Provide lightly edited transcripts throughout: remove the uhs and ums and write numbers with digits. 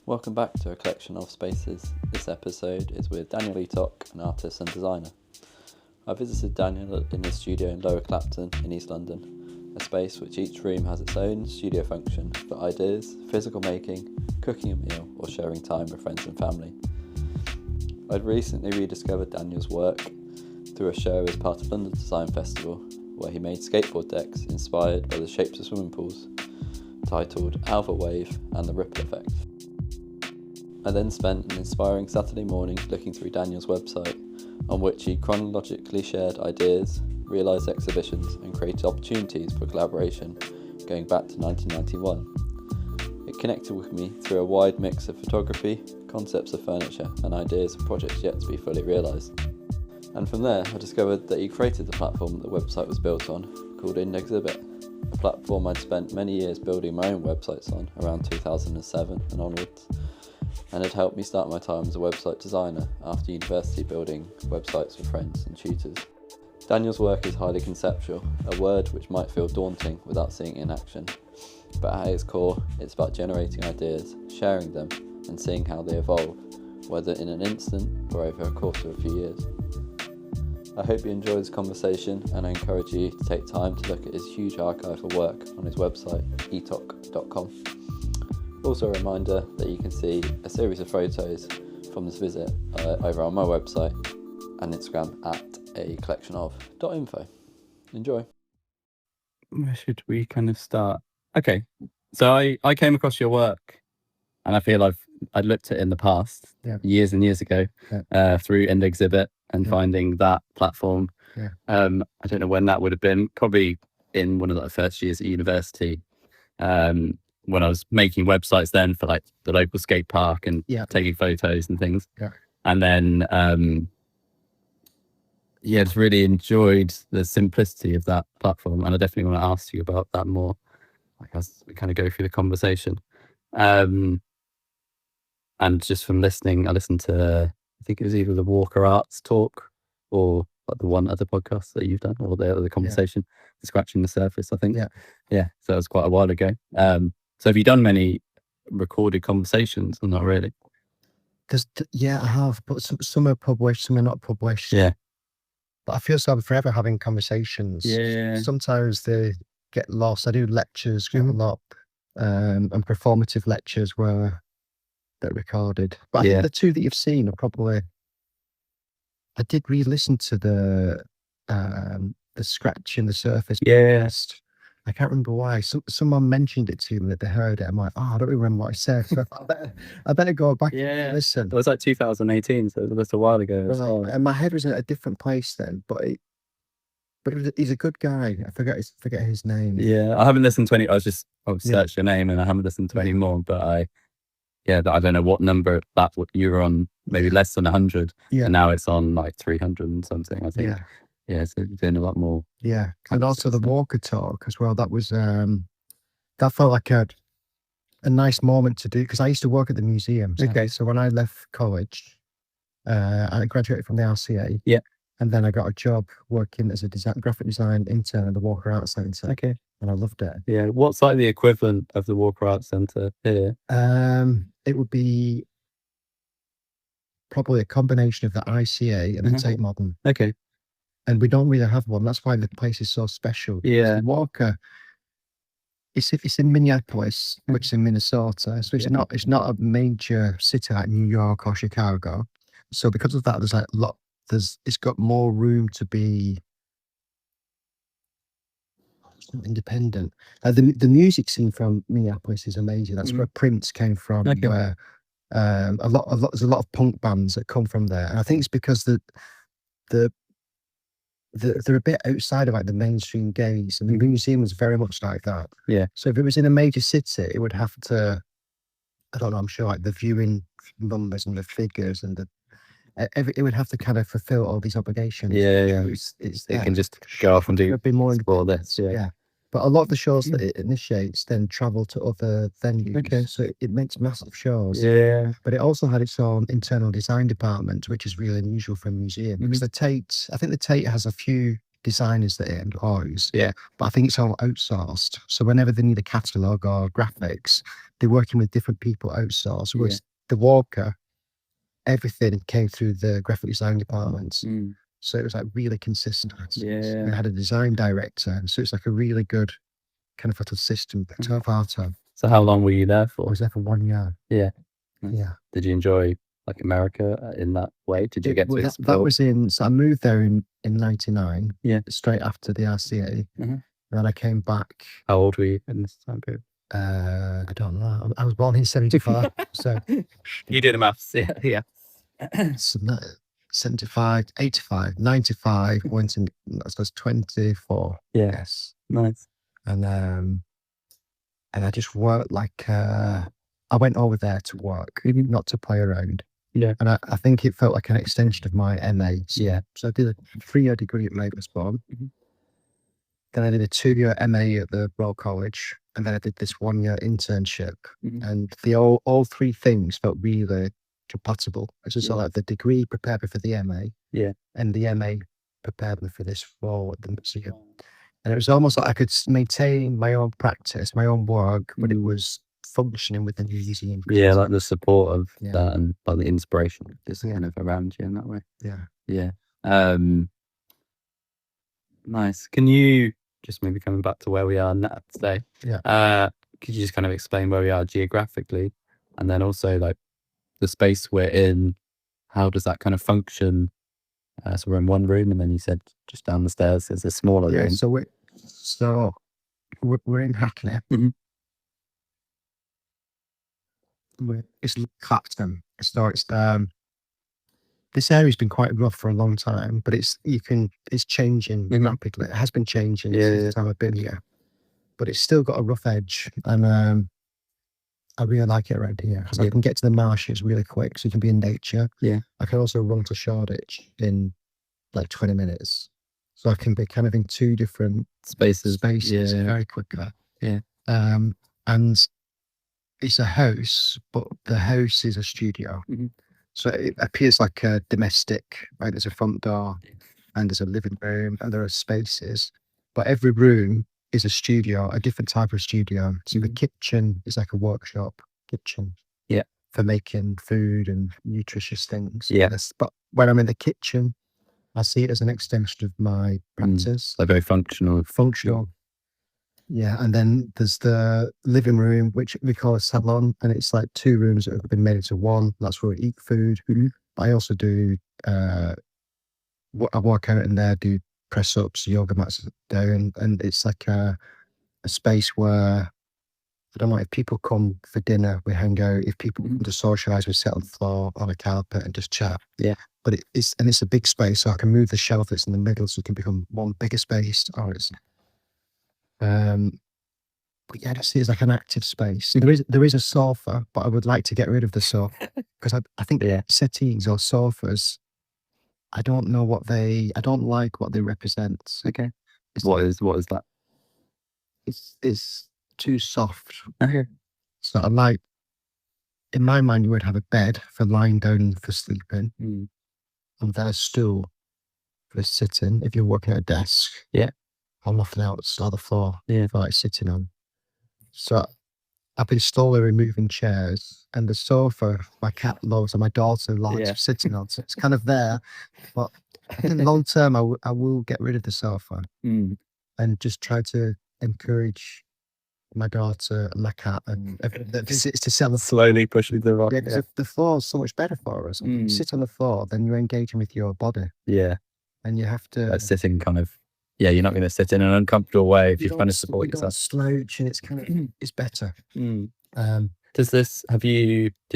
Welcome back to a collection of spaces. This episode is with Daniel Eatock, an artist and designer. I visited Daniel in his studio in Lower Clapton in East London, a space which each room has its own studio function for ideas, physical making, cooking a meal or sharing time with friends and family. I'd recently rediscovered Daniel's work through a show as part of London Design Festival, where he made skateboard decks inspired by the shapes of swimming pools, titled Alvar Wave and the Ripple Effect. I then spent an inspiring Saturday morning looking through Daniel's website, on which he chronologically shared ideas, realised exhibitions and created opportunities for collaboration going back to 1991. It connected with me through a wide mix of photography, concepts of furniture and ideas of projects yet to be fully realised. And from there I discovered that he created the platform the website was built on, called Exhibit, a platform I'd spent many years building my own websites on around 2007 and onwards, and had helped me start my time as a website designer after university, building websites for friends and tutors. Daniel's work is highly conceptual, a word which might feel daunting without seeing it in action, but at its core it's about generating ideas, sharing them and seeing how they evolve, whether in an instant or over a course of a few years. I hope you enjoy this conversation, and I encourage you to take time to look at his huge archive of work on his website eatock.com. Also a reminder that you can see a series of photos from this visit over on my website and Instagram at a collection of .info. Enjoy. Where should we kind of start? Okay, so I came across your work, and I feel I'd looked at it in the past, years and years ago, through Exhibit and finding that platform. I don't know when that would have been, probably in one of the first years at university, when I was making websites then for like the local skate park and taking photos and things. And then just really enjoyed the simplicity of that platform, and I definitely want to ask you about that more, like, as we kind of go through the conversation. And just from listening, I listened to, I think it was either the Walker Arts talk or like the one other podcast that you've done, or the other conversation, Scratching the Surface, I think. So that was quite a while ago. So have you done many recorded conversations, or not really? I have, but some are published, some are not published. But I feel so I'm forever having conversations. Sometimes they get lost. I do lectures a lot, and performative lectures where they're recorded. But I think the two that you've seen are probably, I did re-listen to the Scratching the Surface podcast. I can't remember why. Someone mentioned it to me that they heard it. I'm like, I don't remember what I said. So I better go back and listen. It was like 2018, so it was a while ago. Right. And my head was in a different place then, but he's a good guy. I forget his name. I haven't listened to any. I searched your name and I haven't listened to any more. But I don't know what number you were on. Maybe less than 100. And now it's on like 300 and something, I think. So you're doing a lot more. And also the Walker talk as well. That was that felt like a nice moment to do, because I used to work at the museum. So when I left college, I graduated from the RCA. And then I got a job working as a graphic design intern at the Walker Arts Centre. And I loved it. What's like the equivalent of the Walker Arts Centre here? It would be probably a combination of the ICA and the Tate Modern. And we don't really have one. That's why the place is so special. Walker, it's in Minneapolis, which is in Minnesota. So it's not a major city like New York or Chicago. So because of that, there's like it's got more room to be independent. The music scene from Minneapolis is amazing. That's where Prince came from. Where there's a lot of punk bands that come from there. And I think it's because they're a bit outside of like the mainstream gaze. And the museum was very much like that. So if it was in a major city, it would have to, I don't know, I'm sure like the viewing numbers and the figures and it would have to kind of fulfill all these obligations. It can just go off and do explore this. But a lot of the shows that it initiates then travel to other venues. So it makes massive shows. But it also had its own internal design department, which is really unusual for a museum. Because I think the Tate has a few designers that it employs. Yeah. But I think it's all outsourced. So whenever they need a catalogue or graphics, they're working with different people outsourced. Whereas the Walker, everything came through the graphic design department. So it was like really consistent. Yeah. We had a design director. So it's like a really good kind of little system to have part of. So how long were you there I for? was there for 1 year. Yeah. Yeah. Did you enjoy like America in that way? Did you get to explore? That was so I moved there in 99. Yeah. Straight after the RCA. And then I came back. How old were you in this time period? I don't know. I was born in 75. So you did the maths. Yeah. So 75, 85, 95, went in, I suppose 24. Yeah. Yes. Nice. And I just worked like, I went over there to work, not to play around. Yeah. And I think it felt like an extension of my MA. Yeah. So I did a 3-year degree at Mablesbourne. Then I did a 2-year MA at the Royal College. And then I did this 1-year internship. And all three things felt really compatible. It's just like the degree prepared me for the MA. Yeah. And the MA prepared me for this role at the museum. And it was almost like I could maintain my own practice, my own work, but it was functioning within the museum. Yeah, like the support of that and like the inspiration just kind of around you in that way. Yeah. Yeah. Nice. Can you just maybe coming back to where we are now today? Yeah. Could you just kind of explain where we are geographically, and then also like the space we're in? How does that kind of function? So we're in one room, and then you said just down the stairs there's a smaller room. So we're in Hackney. It's Clapton. So it's this area's been quite rough for a long time, but it's changing rapidly. It has been changing since the time I've been here, but it's still got a rough edge, and I really like it around here because I can get to the marshes really quick, so you can be in nature. Yeah, I can also run to Shoreditch in like 20 minutes, so I can be kind of in two different spaces very quickly. Yeah, and it's a house, but the house is a studio. So it appears like a domestic, right? There's a front door and there's a living room and there are spaces, but every room is a studio, a different type of studio. So the kitchen is like a workshop kitchen. Yeah. For making food and nutritious things. Yeah. But when I'm in the kitchen, I see it as an extension of my practice. Like very functional. Yeah, and then there's the living room, which we call a salon, and it's like two rooms that have been made into one. That's where we eat food. But I also do, I walk out in there, do press ups, yoga mats down, and it's like a space where, I don't know, if people come for dinner, we hang out. If people come to socialise, we sit on the floor on a carpet and just chat. Yeah. But it's a big space, so I can move the shelf that's in the middle, so it can become one bigger space, or it's but yeah, I just see it as like an active space. There is a sofa, but I would like to get rid of the sofa because I think settees or sofas, I don't like what they represent. Okay. What is that? It's too soft. Okay. So I like, in my mind, you would have a bed for lying down and for sleeping, and then a stool for sitting if you're working at a desk. Yeah. Or nothing else, or the floor for like sitting on. So I've been slowly removing chairs, and the sofa my cat loves and my daughter likes sitting on. So it's kind of there, but in the long term, I will get rid of the sofa and just try to encourage my daughter and my cat and everything to sit slowly pushing the rock. Yeah, the floor is so much better for us. If you sit on the floor, then you're engaging with your body. Yeah, and you have to sitting kind of. Yeah, you're not going to sit in an uncomfortable way if you're trying to support you yourself. Slouch, and it's kind of it's better. Did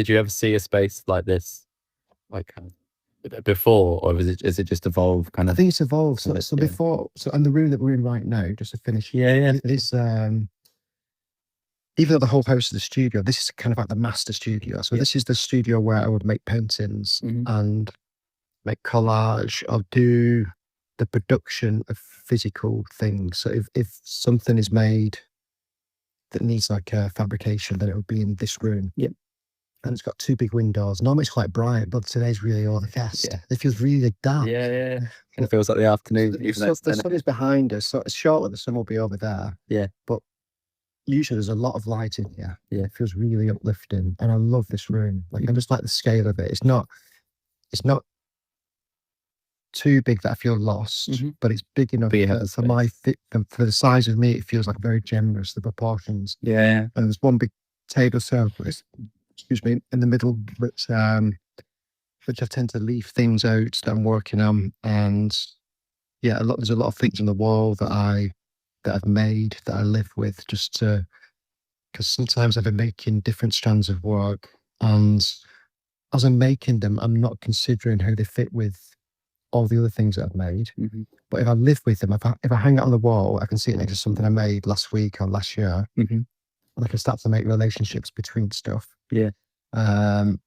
you ever see a space like this, like before, or is it just evolved? I think it's evolved. So before, in the room that we're in right now, just to finish. Yeah. It's even though the whole house is the studio, this is kind of like the master studio. So this is the studio where I would make paintings and make collage. I'll do the production of physical things. So if something is made that needs like a fabrication, then it would be in this room. Yep. and it's got 2 big windows. Normally it's quite bright, but today's really overcast. Yeah. It feels really dark. Yeah. And it feels like the afternoon. The sun is behind us, so it's shortly the sun will be over there. Yeah. But usually there's a lot of light in here. Yeah. It feels really uplifting, and I love this room. Like I just like the scale of it. It's not too big that I feel lost, but it's big enough for my fit, for the size of me. It feels like very generous, the proportions. Yeah. And there's one big table surface, in the middle, which I tend to leave things out that I'm working on. And yeah, there's a lot of things on the wall that I've made, that I live with, just to, because sometimes I've been making different strands of work, and as I'm making them, I'm not considering how they fit with all the other things that I've made. But if I live with them, if I hang it on the wall, I can see it next to something I made last week or last year, and I can start to make relationships between stuff. Yeah. And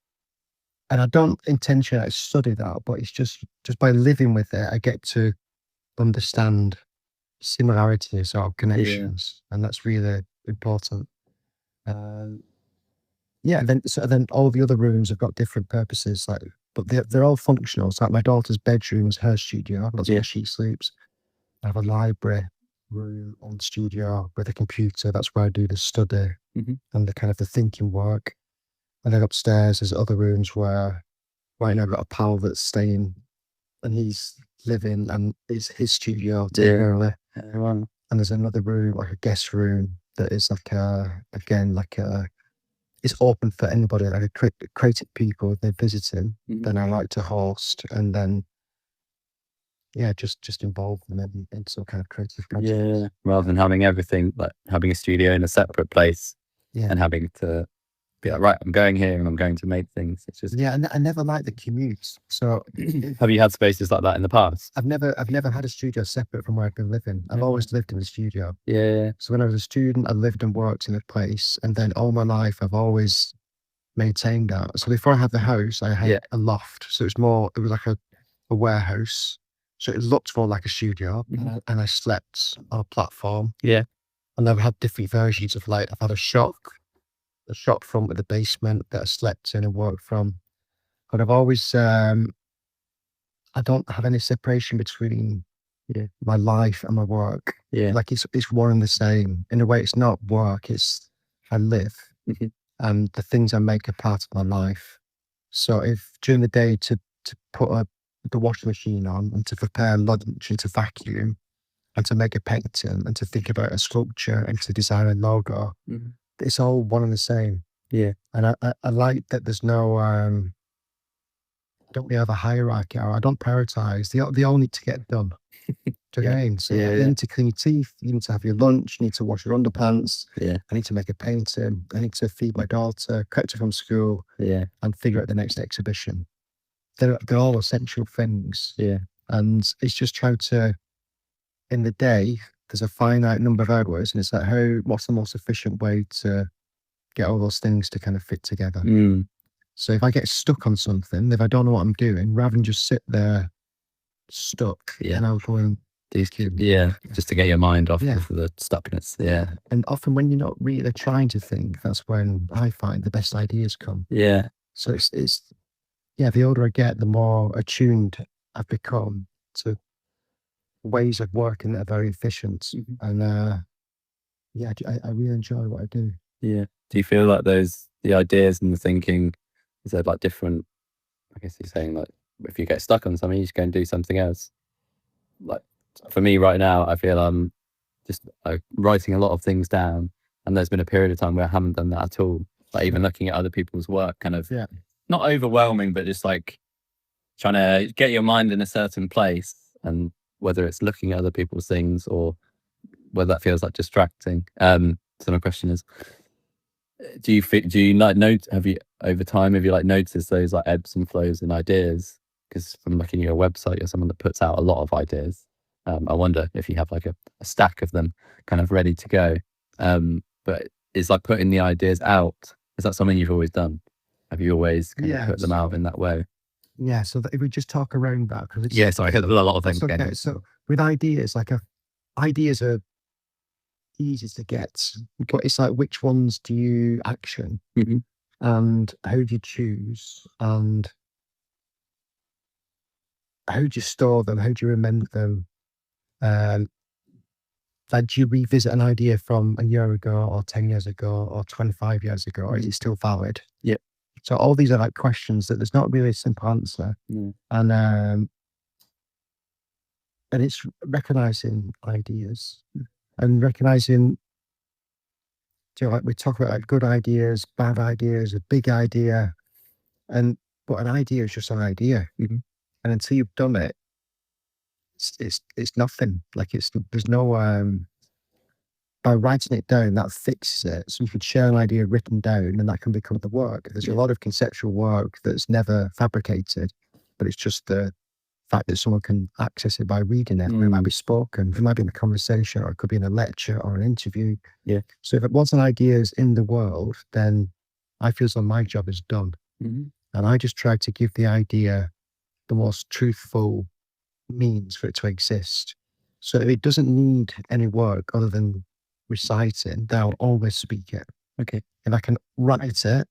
I don't intentionally study that, but it's just by living with it, I get to understand similarities or connections, and that's really important. Then all the other rooms have got different purposes, but they're all functional. So like my daughter's bedroom is her studio. That's where she sleeps. I have a library room on studio with a computer. That's where I do the study and the kind of the thinking work. And then upstairs there's other rooms where right now I've got a pal that's staying, and he's living, and it's his studio temporarily. And there's another room, like a guest room, that is it's open for anybody, like creative people, if they're visiting, then I like to host, and then just involve them in some kind of creative project. Yeah, rather than having everything, like having a studio in a separate place and having to be like, right, I'm going here and I'm going to make things. It's just and I never liked the commute. So have you had spaces like that in the past? I've never had a studio separate from where I've been living. I've always lived in the studio. Yeah. So when I was a student, I lived and worked in a place, and then all my life I've always maintained that. So before I had the house, I had a loft. So it was like a warehouse. So it looked more like a studio, and I slept on a platform. Yeah. And I've had different versions of, like, I've had a shop front with a basement that I slept in and worked from. But I've always, I don't have any separation between my life and my work. Yeah. Like it's one and the same. In a way, it's not work, it's I live. And the things I make are part of my life. So if during the day to put the washing machine on, and to prepare lunch, and to vacuum, and to make a painting, and to think about a sculpture, and to design a logo, it's all one and the same. Yeah. And I like that there's no, don't really have a hierarchy, or I don't prioritize. They all need to get done. So you need to clean your teeth, you need to have your lunch, you need to wash your underpants. Yeah. I need to make a painting. I need to feed my daughter, collect her from school, and figure out the next exhibition. They're all essential things. Yeah. And it's just trying to, in the day, there's a finite number of hours, and it's like, what's the most efficient way to get all those things to kind of fit together? So if I get stuck on something, if I don't know what I'm doing, rather than just sit there stuck, and I'll go and just to get your mind off of the stuckness. And often when you're not really trying to think, that's when I find the best ideas come. So it's the older I get, the more attuned I've become to ways of working that are very efficient. And I really enjoy what I do. Do you feel like the ideas and the thinking, is there like different, I guess you're saying, like, if you get stuck on something, you just go and do something else? Like, for me right now, I feel I'm just writing a lot of things down, and there's been a period of time where I haven't done that at all. Like, even looking at other people's work, kind of not overwhelming, but just like trying to get your mind in a certain place, and whether it's looking at other people's things or whether that feels like distracting. So my question is, do you like over time, have you like noticed those like ebbs and flows in ideas? Because from looking at your website, you're someone that puts out a lot of ideas. I wonder if you have like a stack of them kind of ready to go. But is like putting the ideas out, is that something you've always done? Have you always kind of put them out in that way? Yeah, so if we just talk around that, because sorry, there's a lot of things. Okay. So with ideas, ideas are easy to get, but it's like, which ones do you action? And how do you choose? And how do you store them? How do you remember them? Like, do you revisit an idea from a year ago or 10 years ago or 25 years ago? Or is it still valid? Yep. So all these are like questions that there's not really a simple answer. And it's recognizing ideas and recognizing, like we talk about like good ideas, bad ideas, a big idea. But an idea is just an idea. And until you've done it, it's nothing. Like there's no, by writing it down, that fixes it. So you could share an idea written down and that can become the work. There's a lot of conceptual work that's never fabricated, but it's just the fact that someone can access it by reading it. It might be spoken, it might be in a conversation, or it could be in a lecture or an interview. So if it was an idea is in the world, then I feel so my job is done. And I just try to give the idea the most truthful means for it to exist. So if it doesn't need any work other than reciting, then I'll always speak it. Okay. If I can write it,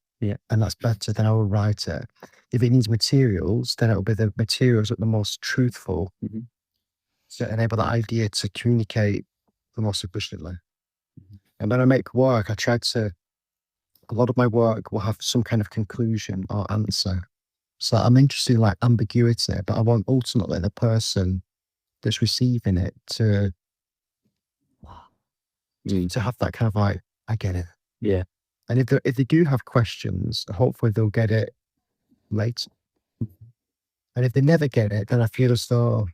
and that's better, then I will write it. If it needs materials, then it'll be the materials that are the most truthful to enable that idea to communicate the most efficiently. And when I make work, a lot of my work will have some kind of conclusion or answer. So I'm interested in like ambiguity, but I want ultimately the person that's receiving it to have that kind of like, I get it. Yeah. And if they do have questions, hopefully they'll get it later. And if they never get it, then I feel as though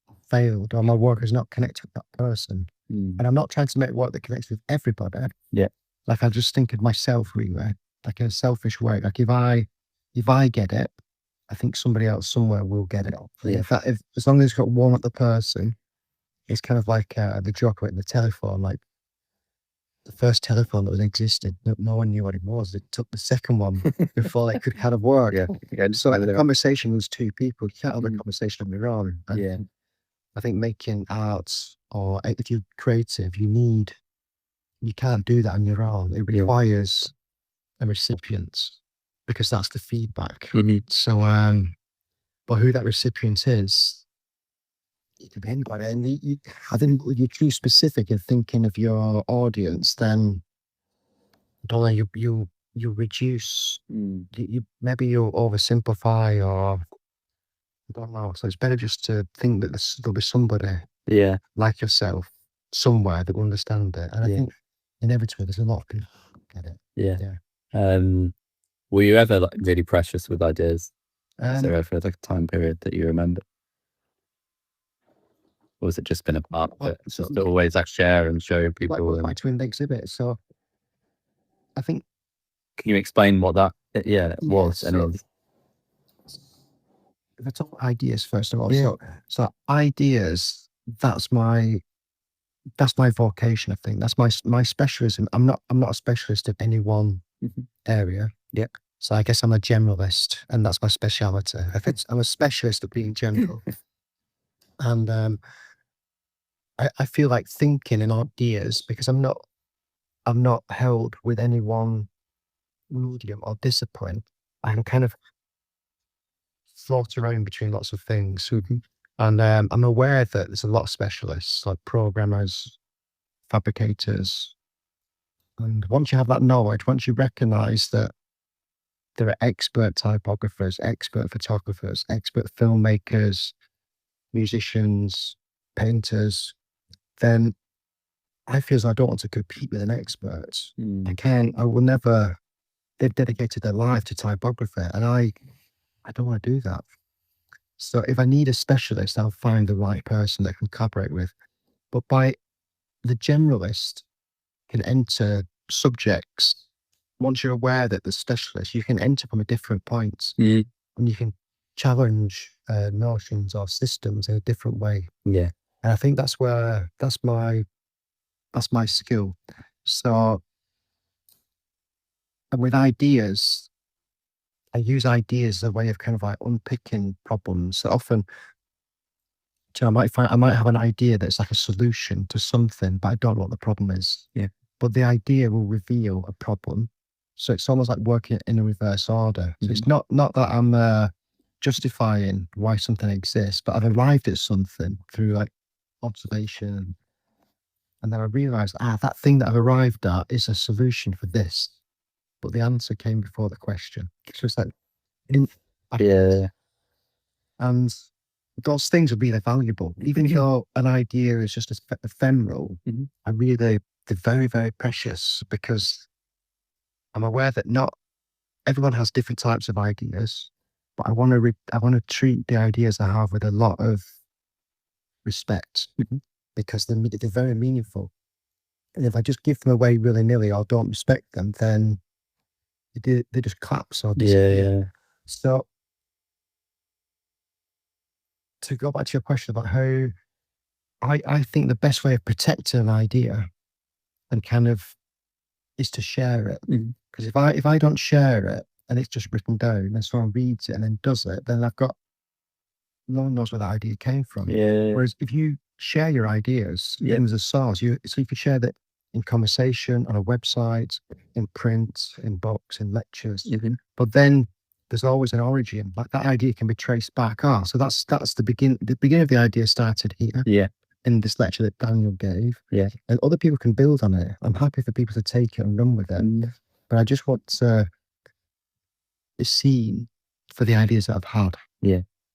I failed or my work is not connected with that person. And I'm not trying to make work that connects with everybody. Like I just think of myself really, like in a selfish way. Like if I get it, I think somebody else somewhere will get it. If as long as it's got one other person, it's kind of like the joke about the telephone. Like the first telephone that was existed, no one knew what it was. It took the second one before they could kind of work. So like, the conversation was two people. You can't have a conversation on your own. And I think making art, or if you're creative, you can't do that on your own. It requires a recipient, because that's the feedback. So, but who that recipient is, it can be anybody. And I think if you're too specific in thinking of your audience, then I don't know, you reduce. Maybe you'll oversimplify, or I don't know. So it's better just to think that there'll be somebody, like yourself, somewhere that will understand it. And I think inevitably there's a lot of people who get it. Were you ever like really precious with ideas? Is there ever like a time period that you remember? Or has it just been a part of it? It's just always like share and show people. Like to win the exhibit. So I think. Can you explain what that was and is? If I talk ideas first of all, so ideas, that's my vocation. I think that's my specialism. I'm not a specialist in any one area. So I guess I'm a generalist, and that's my speciality. I'm a specialist at being general. And I feel like thinking in ideas, because I'm not held with any one medium or discipline. I can kind of float around between lots of things. And I'm aware that there's a lot of specialists, like programmers, fabricators. And once you have that knowledge, once you recognize that there are expert typographers, expert photographers, expert filmmakers, musicians, painters, then I feel as I don't want to compete with an expert. I will never. They've dedicated their life to typography, and I don't want to do that. So if I need a specialist, I'll find the right person that I can collaborate with. But the generalist can enter subjects. Once you're aware that the specialist, you can enter from a different point, and you can challenge notions or systems in a different way. And I think that's my skill. So, and with ideas, I use ideas as a way of kind of like unpicking problems. So often, I might have an idea that's like a solution to something, but I don't know what the problem is. But the idea will reveal a problem. So it's almost like working in a reverse order. So it's not that I'm justifying why something exists, but I've arrived at something through like observation. And then I realized, that thing that I've arrived at is a solution for this. But the answer came before the question. So it's like, and those things are really valuable. Even though an idea is just ephemeral, they're very, very precious, because I'm aware that not everyone has different types of ideas, but I want to treat the ideas I have with a lot of respect, because they're very meaningful. And if I just give them away willy-nilly or don't respect them, then they just collapse or disappear. So to go back to your question about how I think the best way of protecting an idea and kind of is to share it. Because if I don't share it and it's just written down and someone reads it and then does it, then no one knows where that idea came from. Whereas if you share your ideas, as a source, so you can share that in conversation, on a website, in print, in books, in lectures. But then there's always an origin. Like that idea can be traced back. So that's the beginning. The beginning of the idea started here. In this lecture that Daniel gave. And other people can build on it. I'm happy for people to take it and run with it. But I just want to be seen for the ideas that I've had.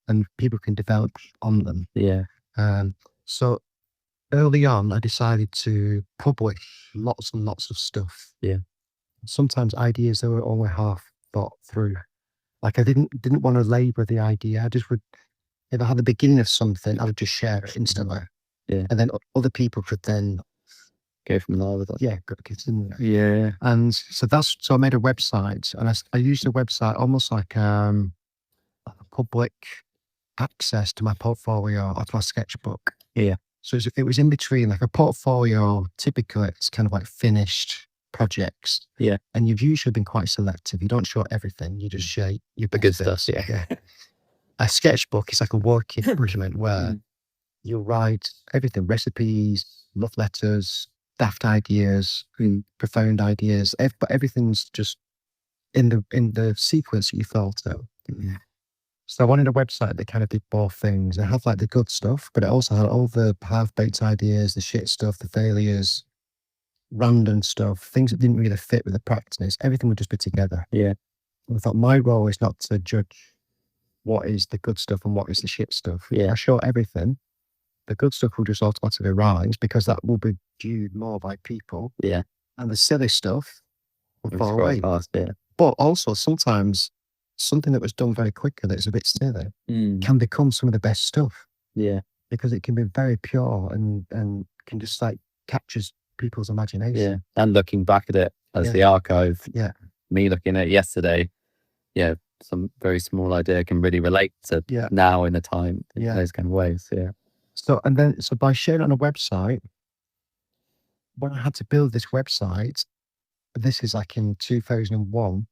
And people can develop on them. So early on, I decided to publish lots and lots of stuff. Sometimes ideas that were only half thought through. Like I didn't want to labor the idea. I just would, if I had the beginning of something, I would just share it instantly. And then other people could then go from there with that. Continue. And so I made a website, and I used the website almost like a public access to my portfolio or to my sketchbook. So it was in between, like a portfolio. Typically, it's kind of like finished projects. And you've usually been quite selective. You don't show everything. You just share your good stuff. A sketchbook is like a working document where you'll write everything: recipes, love letters, daft ideas, profound ideas. But everything's just in the sequence that you thought of. So I wanted a website that kind of did both things. It had like the good stuff, but it also had all the half-baked ideas, the shit stuff, the failures, random stuff, things that didn't really fit with the practice. Everything would just be together. And I thought my role is not to judge what is the good stuff and what is the shit stuff. I show everything. The good stuff will just automatically rise because that will be viewed more by people. And the silly stuff will fall away. But also sometimes something that was done very quickly that's a bit silly can become some of the best stuff. Because it can be very pure and can just like captures people's imagination. And looking back at it as the archive, me looking at it yesterday, some very small idea can really relate to now in the time, in those kind of ways. So by sharing on a website, when I had to build this website, this is like in 2001,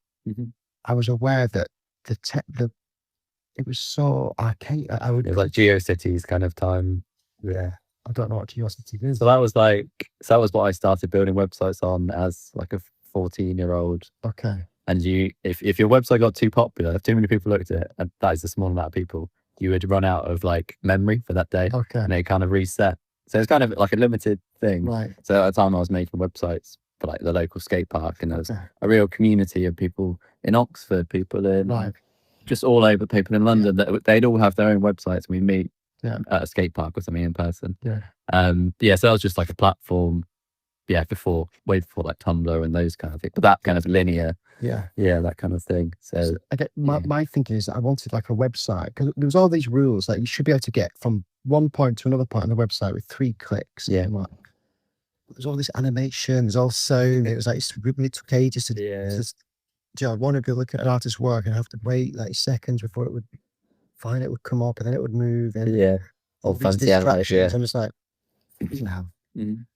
I was aware that it was so archaic. It was like GeoCities kind of time. I don't know what GeoCities is. So that was what I started building websites on as like a 14-year-old. And if your website got too popular, if too many people looked at it, and that is a small amount of people, you would run out of like memory for that day. And it kind of reset. So it's kind of like a limited thing. So at the time I was making websites for like the local skate park, and there was a real community of people in Oxford, people in just all over, people in London, that they'd all have their own websites. We meet at a skate park or something in person. So that was just like a platform, way before like Tumblr and those kind of things, but that kind of linear, that kind of thing. So I get my thinking is that I wanted like a website, because there was all these rules that you should be able to get from one point to another point on the website with 3 clicks. There's all this animation, there's all sound. It was like it took ages to I wanted to look at an artist's work and have to wait like seconds before it would come up, and then it would move, and all these distractions. I'm just like,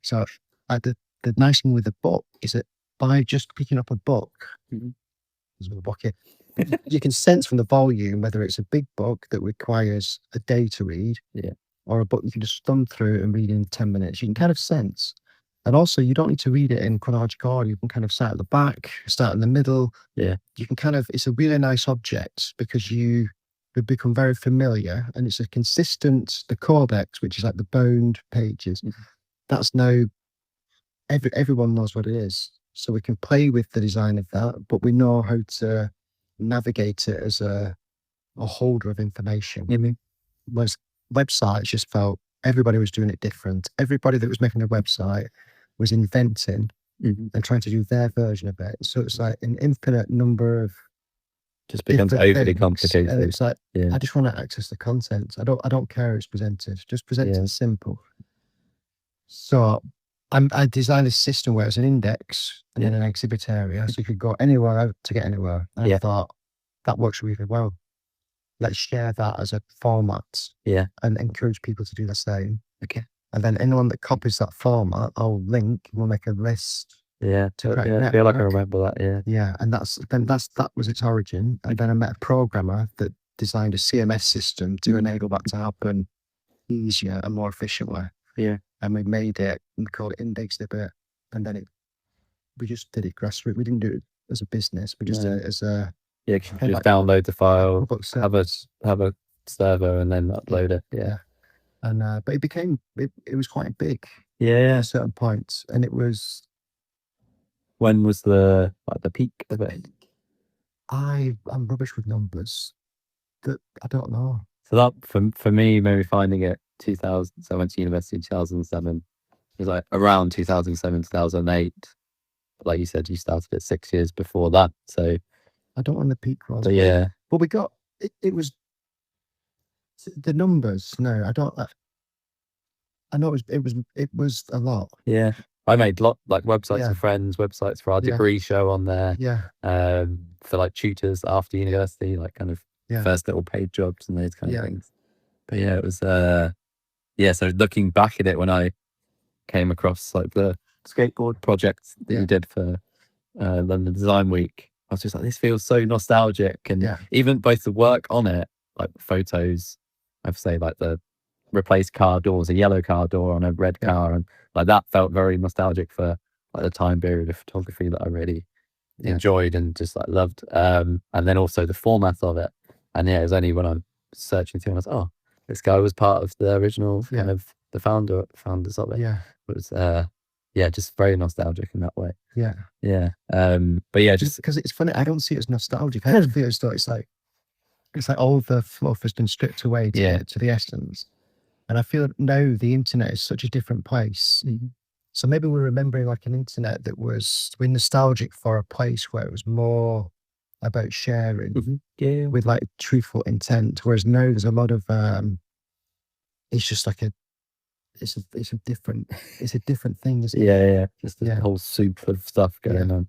So the nice thing with the book is that by just picking up a book, you can sense from the volume whether it's a big book that requires a day to read, or a book you can just thumb through and read in 10 minutes. You can kind of sense. And also, you don't need to read it in chronological order. You can kind of start at the back, start in the middle. Yeah. You can kind of, it's a really nice object because you become very familiar, and it's a consistent, the codex, which is like the bound pages. That's now, everyone knows what it is. So we can play with the design of that, but we know how to navigate it as a holder of information. Whereas websites just felt everybody was doing it different. Everybody that was making a website was inventing and trying to do their version of it. So it's like an infinite number of just becomes overly complicated. And it's like, I just want to access the content. I don't care how it's presented. Just present it simple. So I designed a system where it's an index and then an exhibit area, so you could go anywhere out to get anywhere. And I thought that works really well. Let's share that as a format. And encourage people to do the same. Okay. And then anyone that copies that format, I'll link. We'll make a list. I feel like I remember that. Yeah, and that was its origin. And then I met a programmer that designed a CMS system to enable that to happen easier and more efficiently. Yeah. And we made it and called it Indexhibit. And then we just did it grassroots. We didn't do it as a business. We just did it as a just download the file, have a server, and then upload it. Yeah. And but it was quite big. Yeah. At a certain point, and it was. When was the peak of it? I'm rubbish with numbers. That I don't know. So that for me, maybe finding it 2000. So I went to university in 2007. It was like around 2007, 2008. Like you said, you started it 6 years before that. So I don't want the peak was. But but we got it was the numbers. No, I don't. I know it was a lot. Yeah. I made websites for friends, websites for our degree show on there. For like tutors after university, like kind of first little paid jobs and those kind of things. But it was so looking back at it, when I came across like the skateboard project that you did for London Design Week, I was just like, this feels so nostalgic. And even both the work on it, like photos, I'd say like the replaced car doors, a yellow car door on a red car, and like that felt very nostalgic for like the time period of photography that I really enjoyed and just like loved. And then also the format of it. And it was only when I'm searching through, and I was oh, this guy was part of the original kind of the founders of it. It was just very nostalgic in that way. But just because it's funny, I don't see it as nostalgic. I feel as though it's like all the fluff has been stripped away to the essence. And I feel now the internet is such a different place. So maybe we're remembering like an internet that we're nostalgic for a place where it was more about sharing with like truthful intent. Whereas now there's a lot of it's just like it's a different thing, isn't it? Just a whole soup of stuff going on.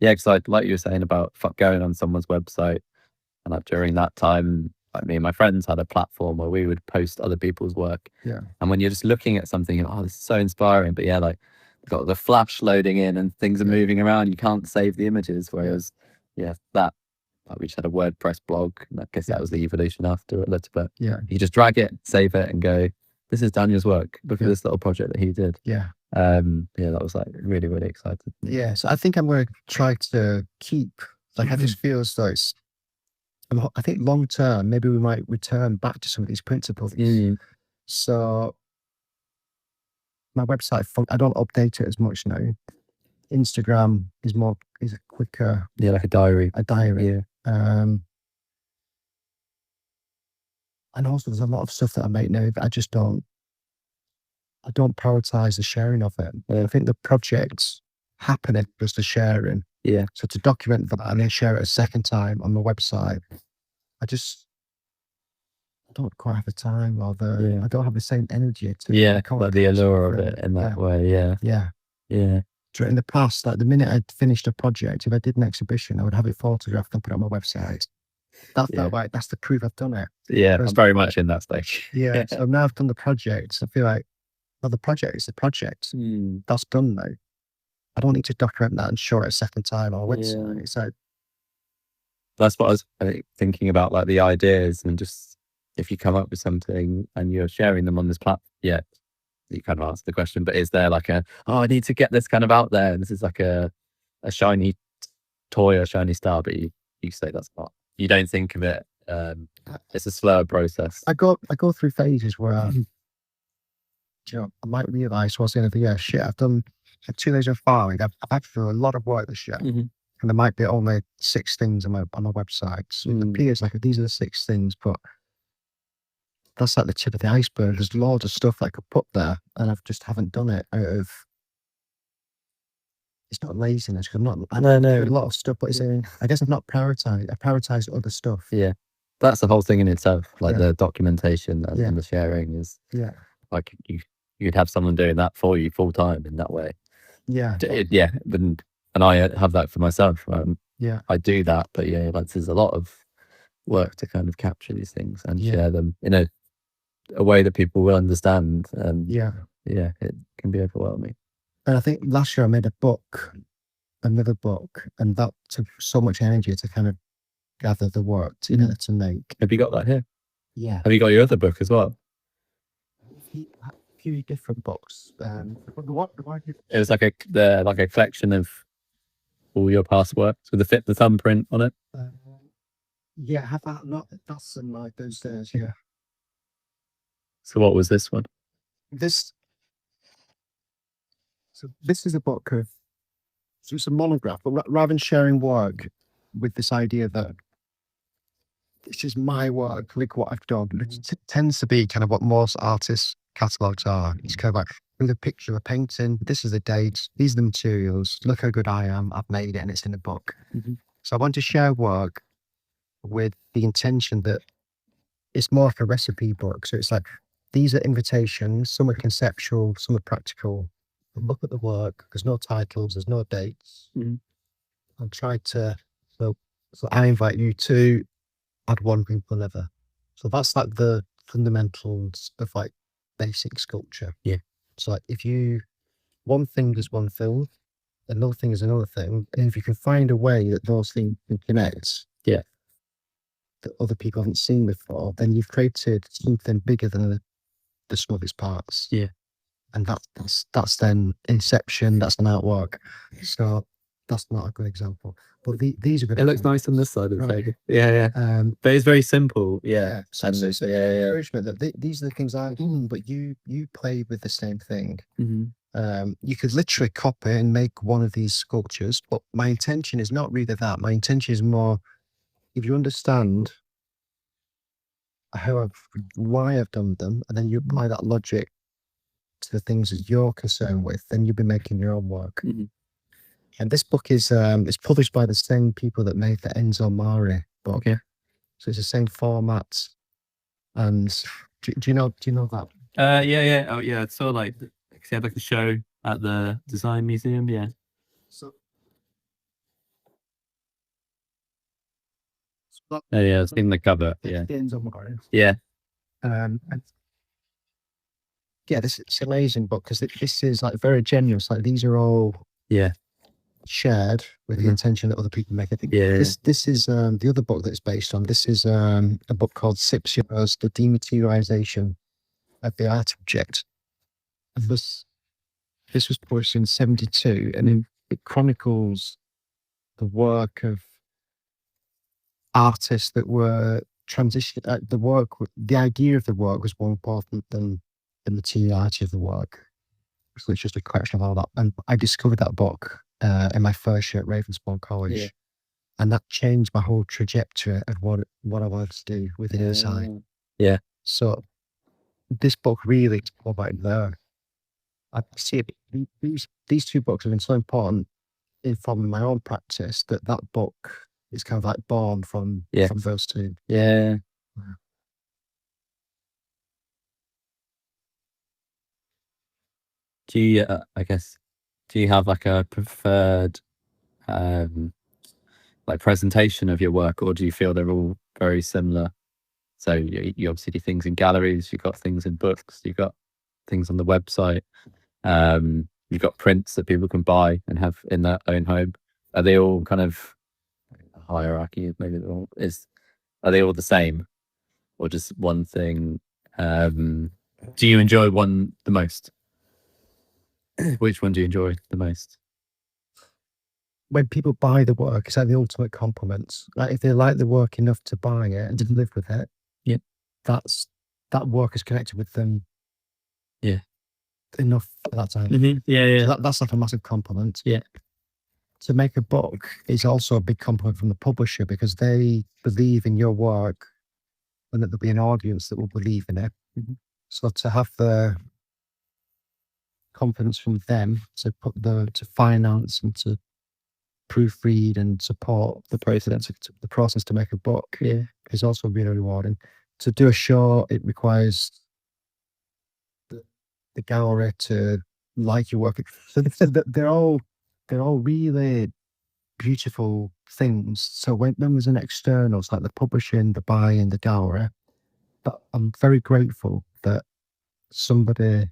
Because like you were saying about going on someone's website, and like during that time, like me and my friends had a platform where we would post other people's work. And when you're just looking at something, you're, this is so inspiring. But like got the flash loading in and things are moving around, you can't save the images. Whereas that like we just had a WordPress blog, and I guess that was the evolution after a little bit. You just drag it, save it, and go, this is Daniel's work. Look at this little project that he did. That was like really, really exciting. So I think I'm going to try to keep like I just feel as though it's I think long term, maybe we might return back to some of these principles. So my website, I don't update it as much now. Instagram is a quicker. Like a diary. And also there's a lot of stuff that I make now that I don't prioritize the sharing of it. I think the project's happening was the sharing. So to document that and then share it a second time on my website, I don't quite have the time or I don't have the same energy to like the allure of it in that way. In the past, like the minute I'd finished a project, if I did an exhibition, I would have it photographed and put it on my website. That felt like that's the proof I've done it. It's very much in that stage. So now I've done the project, I feel like, well, the project is the project. That's done now. I don't need to document that and show it a second time on a website. So that's what I was thinking about, like the ideas, and just if you come up with something and you're sharing them on this platform, you kind of asked the question, but is there like I need to get this kind of out there, and this is like a shiny toy or shiny star, but you say that's not, you don't think of it, it's a slower process. I go through phases where I might realize towards the end of the year, shit, I've done 2 days of filing. I've had to do a lot of work this year, and there might be only 6 things on my website. So it appears like these are the 6 things, but that's like the tip of the iceberg. There's loads of stuff I could put there, and I just haven't done it out of. It's not laziness. I know a lot of stuff, but it's I guess I've not prioritized. I prioritized other stuff. Yeah, that's the whole thing in itself. Like the documentation and the sharing is. Yeah, like you'd have someone doing that for you full time in that way. Yeah, and I have that for myself. Yeah, I do that, but like there's a lot of work to kind of capture these things and share them in a way that people will understand. It can be overwhelming. And I think last year I made another book, and that took so much energy to kind of gather the work to make. Have you got that here? Yeah. Have you got your other book as well? A few different books. It was like a collection of all your past works with the thumbprint on it. Yeah, I have that. Not that's in my those days. Yeah. So what was this one? This is a book of. So it's a monograph, but rather than sharing work with this idea that this is my work, look what I've done. It tends to be kind of what most artists' catalogues are. It's kind of like, with a picture of a painting, this is the dates, these are the materials, look how good I am, I've made it, and it's in a book. So I want to share work with the intention that it's more like a recipe book. So it's like, these are invitations, some are conceptual, some are practical. Look at the work, there's no titles, there's no dates. I'll try to, so I invite you to add one thing to another. So that's like the fundamentals of like basic sculpture. Yeah. So like one thing is one thing, another thing is another thing. And if you can find a way that those things can connect, that other people haven't seen before, then you've created something bigger than the sum of its parts. Yeah. And that's then inception, that's an artwork. So that's not a good example. But these are good. It looks nice on this side of the page. Yeah. But it's very simple. Yeah. So encouragement that these are the things I do, but you play with the same thing. You could literally copy and make one of these sculptures, but my intention is not really that. My intention is more, if you understand why I've done them, and then you apply that logic to the things that you're concerned with, then you'll be making your own work. And this book is it's published by the same people that made the Enzo Mari book. Yeah. So it's the same format. And do you know that? Yeah. Oh yeah. It's sort of like they had like a show at the design museum. Yeah. So yeah, I've seen the cover. Yeah. The Enzo Mari. Yeah. And yeah, it's an amazing book because this is like very generous. Like these are all shared with the intention that other people make. I think this is the other book that it's based on. This is a book called Sips Yours, The Dematerialization of the Art Object. And this was published in 1972, and it chronicles the work of artists that were transitioned. The idea of the work was more important than the materiality of the work. So it's just a collection of all that. And I discovered that book in my first year at Ravensbourne College, and that changed my whole trajectory of what I wanted to do within design. Yeah. So this book really is all about there. I see it, these 2 books have been so important in forming my own practice that book is kind of like born from those 2. Yeah. Do you, do you have like a preferred like presentation of your work, or do you feel they're all very similar? So you obviously do things in galleries, you've got things in books, you've got things on the website, you've got prints that people can buy and have in their own home. Are they all kind of hierarchy? Maybe are they all the same, or just one thing? Do you enjoy one the most? Which one do you enjoy the most? When people buy the work, it's like the ultimate compliment. Like if they like the work enough to buy it and to live with it, that work is connected with them. Yeah. Enough at that time. Yeah. So that's like a massive compliment. Yeah. To make a book is also a big compliment from the publisher because they believe in your work and that there'll be an audience that will believe in it. So to have the confidence from them to to finance and to proofread and support the process to make a book is also really rewarding. To do a show, it requires the gallery to like your work. So they're all really beautiful things. So when there's an externals like the publishing, the buying, the gallery, but I'm very grateful that somebody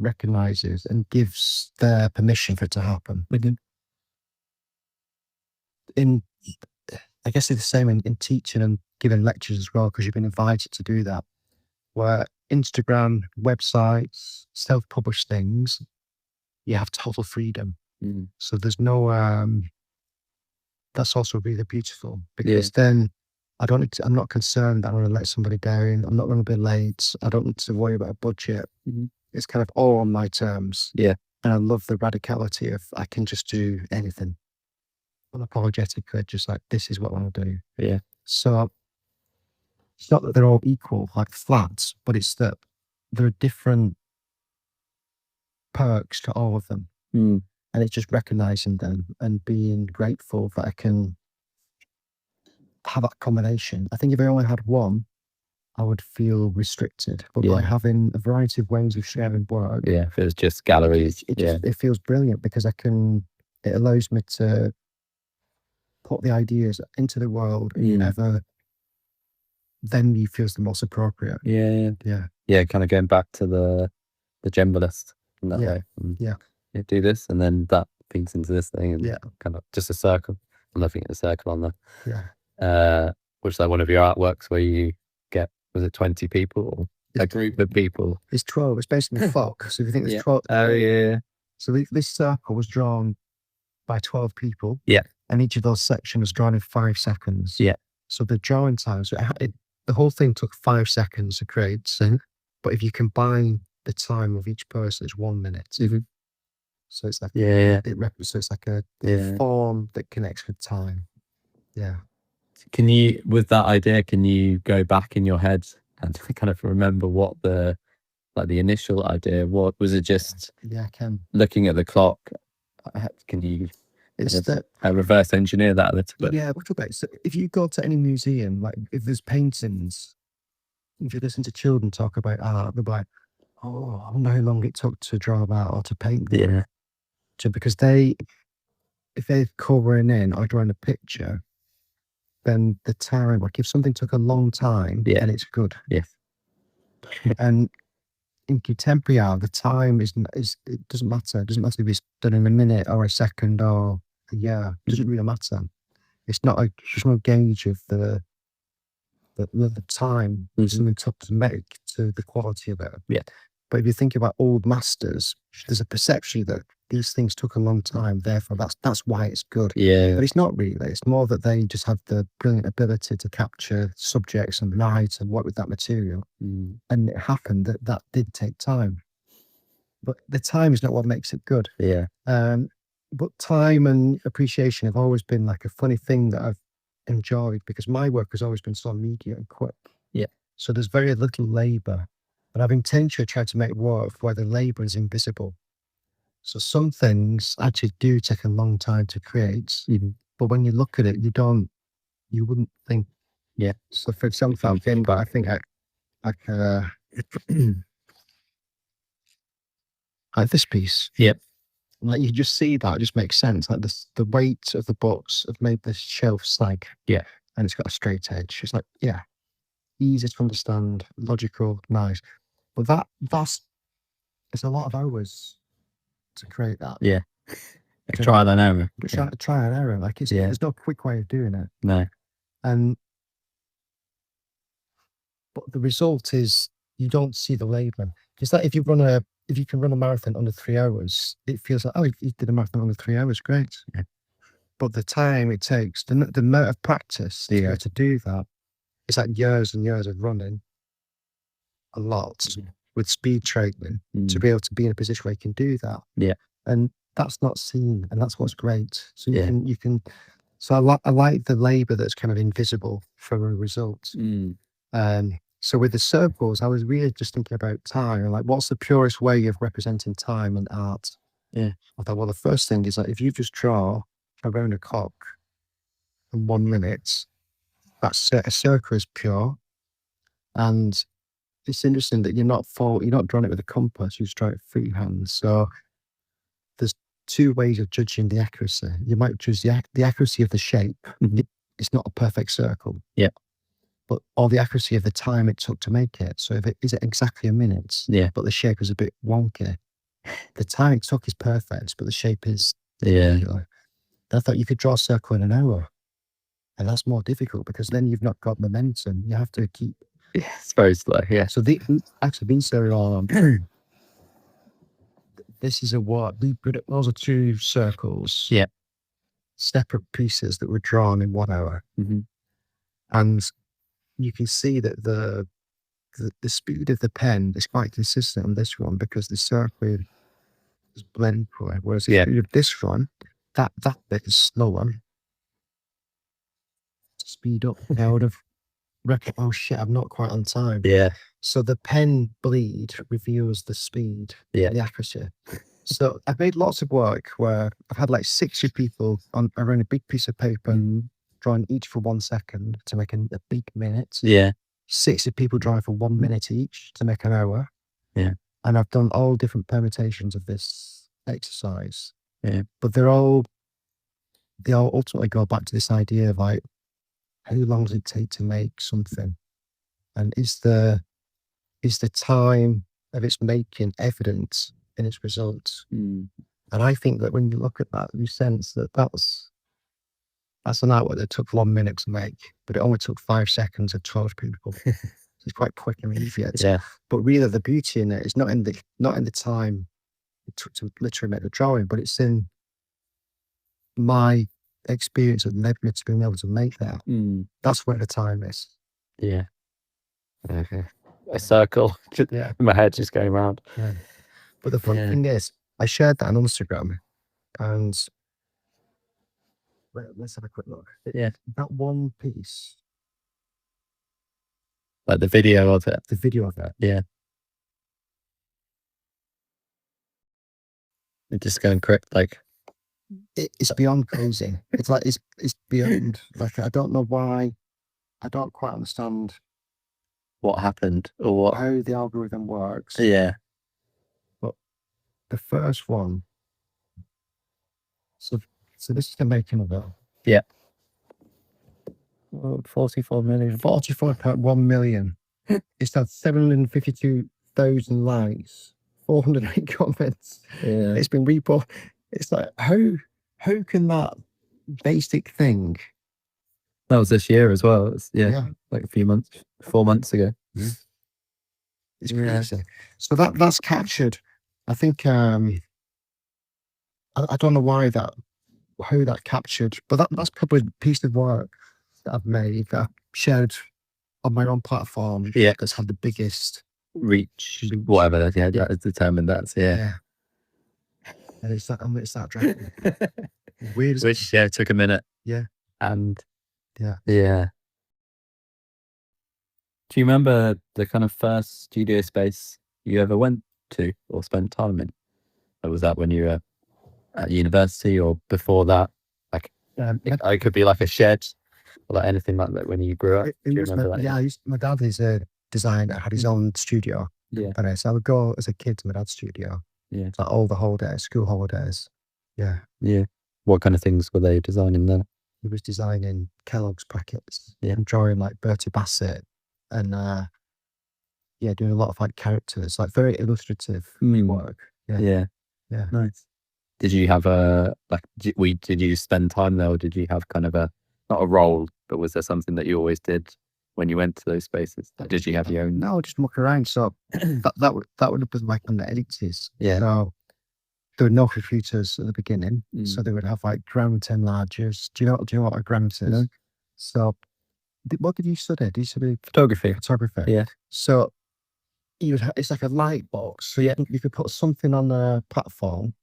recognizes and gives their permission for it to happen. I guess it's the same in teaching and giving lectures as well, because you've been invited to do that. Where Instagram, websites, self-published things, you have total freedom. So there's no that's also really beautiful, because then I'm not concerned that I'm going to let somebody down. I'm not going to be late. I don't need to worry about a budget. It's kind of all on my terms. Yeah. And I love the radicality of I can just do anything unapologetically, just like this is what I want to do. Yeah. So it's not that they're all equal, like flats, but it's that there are different perks to all of them. And it's just recognizing them and being grateful that I can have that combination. I think if I only had one, I would feel restricted. But by having a variety of ways of sharing work, if it was just galleries, it feels brilliant, because it allows me to put the ideas into the world whenever then you feels the most appropriate. Yeah, kind of going back to the generalist in that way. You do this, and then that feeds into this thing, and kind of just a circle. I'm looking at a circle on there. Which is like one of your artworks where you get, was it 20 people or a group of people? It's 12. It's basically folk. So if you think there's 12. Oh, yeah. So this circle was drawn by 12 people. Yeah. And each of those sections was drawn in 5 seconds. Yeah. So the drawing time, the whole thing took 5 seconds to create. But if you combine the time of each person, it's 1 minute. So it's like so it's like a form that connects with time. Yeah. Can you, with that idea, can you go back in your head and kind of remember what the initial idea? What was it? Just I can. Looking at the clock. Can you? It's that reverse engineer that a little bit. Yeah, a little bit. So if you go to any museum, like if there's paintings, if you listen to children talk about art, they'll be like, "Oh, I wonder how long it took to draw that or to paint that." Yeah. Because if they're covering in or drawing a picture, then the time, like if something took a long time, then it's good. Yes. And in contemporary art, the time it doesn't matter. It doesn't matter if it's done in a minute or a second or a year. It doesn't really matter. It's not there's no gauge of the time something took to make to the quality of it. Yeah. But if you think about old masters, there's a perception that these things took a long time, therefore that's why it's good. Yeah. But it's not really. It's more that they just have the brilliant ability to capture subjects and light and work with that material. And it happened that did take time. But the time is not what makes it good. Yeah. But time and appreciation have always been like a funny thing that I've enjoyed, because my work has always been so immediate and quick. Yeah. So there's very little labour. But I've intentionally tried to make work where the labour is invisible. So some things actually do take a long time to create, but when you look at it, you wouldn't think. Yeah. So for example, I think like this piece. Yep. Like you just see that, it just makes sense. Like the weight of the books have made this shelf sag. Yeah. And it's got a straight edge. It's like, easy to understand, logical, nice. But it's a lot of hours to create that. Yeah. Trial and error. Try and error. Like there's no quick way of doing it. No. But the result is you don't see the labour. It's like if if you can run a marathon under 3 hours, it feels like, oh, you did a marathon under 3 hours, great. Yeah. But the time it takes, the amount of practice to be able to do that, it's like years and years of running a lot with speed training to be able to be in a position where you can do that. Yeah. And that's not seen, and that's what's great. So you can. So I like the labor that's kind of invisible from a result. So with the circles, I was really just thinking about time, like what's the purest way of representing time and art? Yeah. I thought, well, the first thing is like if you just draw around a clock in 1 minute, that's a circle is pure. And it's interesting that you're not drawing it with a compass, you just draw it freehand. So there's 2 ways of judging the accuracy. You might judge the accuracy of the shape. It's not a perfect circle. Yeah. Or the accuracy of the time it took to make it. So is it exactly a minute? Yeah. But the shape is a bit wonky. The time it took is perfect, but the shape is. Yeah. I thought you could draw a circle in an hour, and that's more difficult because then you've not got momentum. You have to keep. Yeah, it's very slow. Yeah. So actually been so long. This is those are 2 circles. Yeah. Separate pieces that were drawn in 1 hour, and you can see that the speed of the pen is quite consistent on this one because the circle is blend for it. Whereas the speed of this one, that bit is slower. Speed up. I would have reckoned, oh shit, I'm not quite on time. Yeah. So the pen bleed reveals the speed, the accuracy. So I've made lots of work where I've had like 60 people around a big piece of paper drawing each for 1 second to make a big minute. Yeah. 60 people drawing for 1 minute each to make an hour. Yeah. And I've done all different permutations of this exercise. Yeah. But they all ultimately go back to this idea of like, how long does it take to make something? And is the time of its making evident in its results? And I think that when you look at that, you sense that that's an artwork that took 1 minute to make, but it only took 5 seconds of 12 people. So it's quite quick and easy. But really, the beauty in it is not in the time it took to literally make the drawing, but it's in my experience of never being able to make that. That's where the time is. Yeah. Okay. A circle. Yeah. My head just going around. Yeah. But the funny thing is, I shared that on Instagram, and let's have a quick look. That one piece. Like the video of it. The video of it. Yeah. It's just going correct, like. It's beyond crazy. It's like, it's beyond, like, I don't know why. I don't quite understand what happened or how the algorithm works. Yeah. But the first one, so this is the making of it. Yeah. 44 million. 44.1 million. It's had 752,000 likes, 408 comments. Yeah. It's been reposted. It's like, how can that basic thing? That was this year as well. Like a few months, 4 months ago. It's crazy. So that's captured. I think I don't know how that captured, but that's probably a piece of work that I've made that I've shared on my own platform. Yeah, that's had the biggest reach. Whatever. Yeah, that is determined. That's yeah. And it's that dragon. Weird. Which took a minute. Yeah. And yeah. Do you remember the kind of first studio space you ever went to or spent time in? Or was that when you were at university or before that? Like, it could be like a shed or like anything like that when you grew up. Do you remember that? Yeah, my dad is a designer, had his own studio. Yeah. So I would go as a kid to my dad's studio. Yeah. Like all the holidays, school holidays. Yeah. Yeah. What kind of things were they designing there? He was designing Kellogg's packets. Yeah. And drawing like Bertie Bassett and doing a lot of like characters, like very illustrative work. Yeah. Nice. Did you have did you spend time there, or did you have kind of not a role, but was there something that you always did when you went to those spaces? Did you have your own? No, just muck around. So that would have been like in the 80s. Yeah. So there were no computers at the beginning, so they would have like Grammaton enlargers. Do you know what a Grammaton is? No. So what did you study? Did you study Photography. photography? Yeah. So it's like a light box. So you could put something on the platform,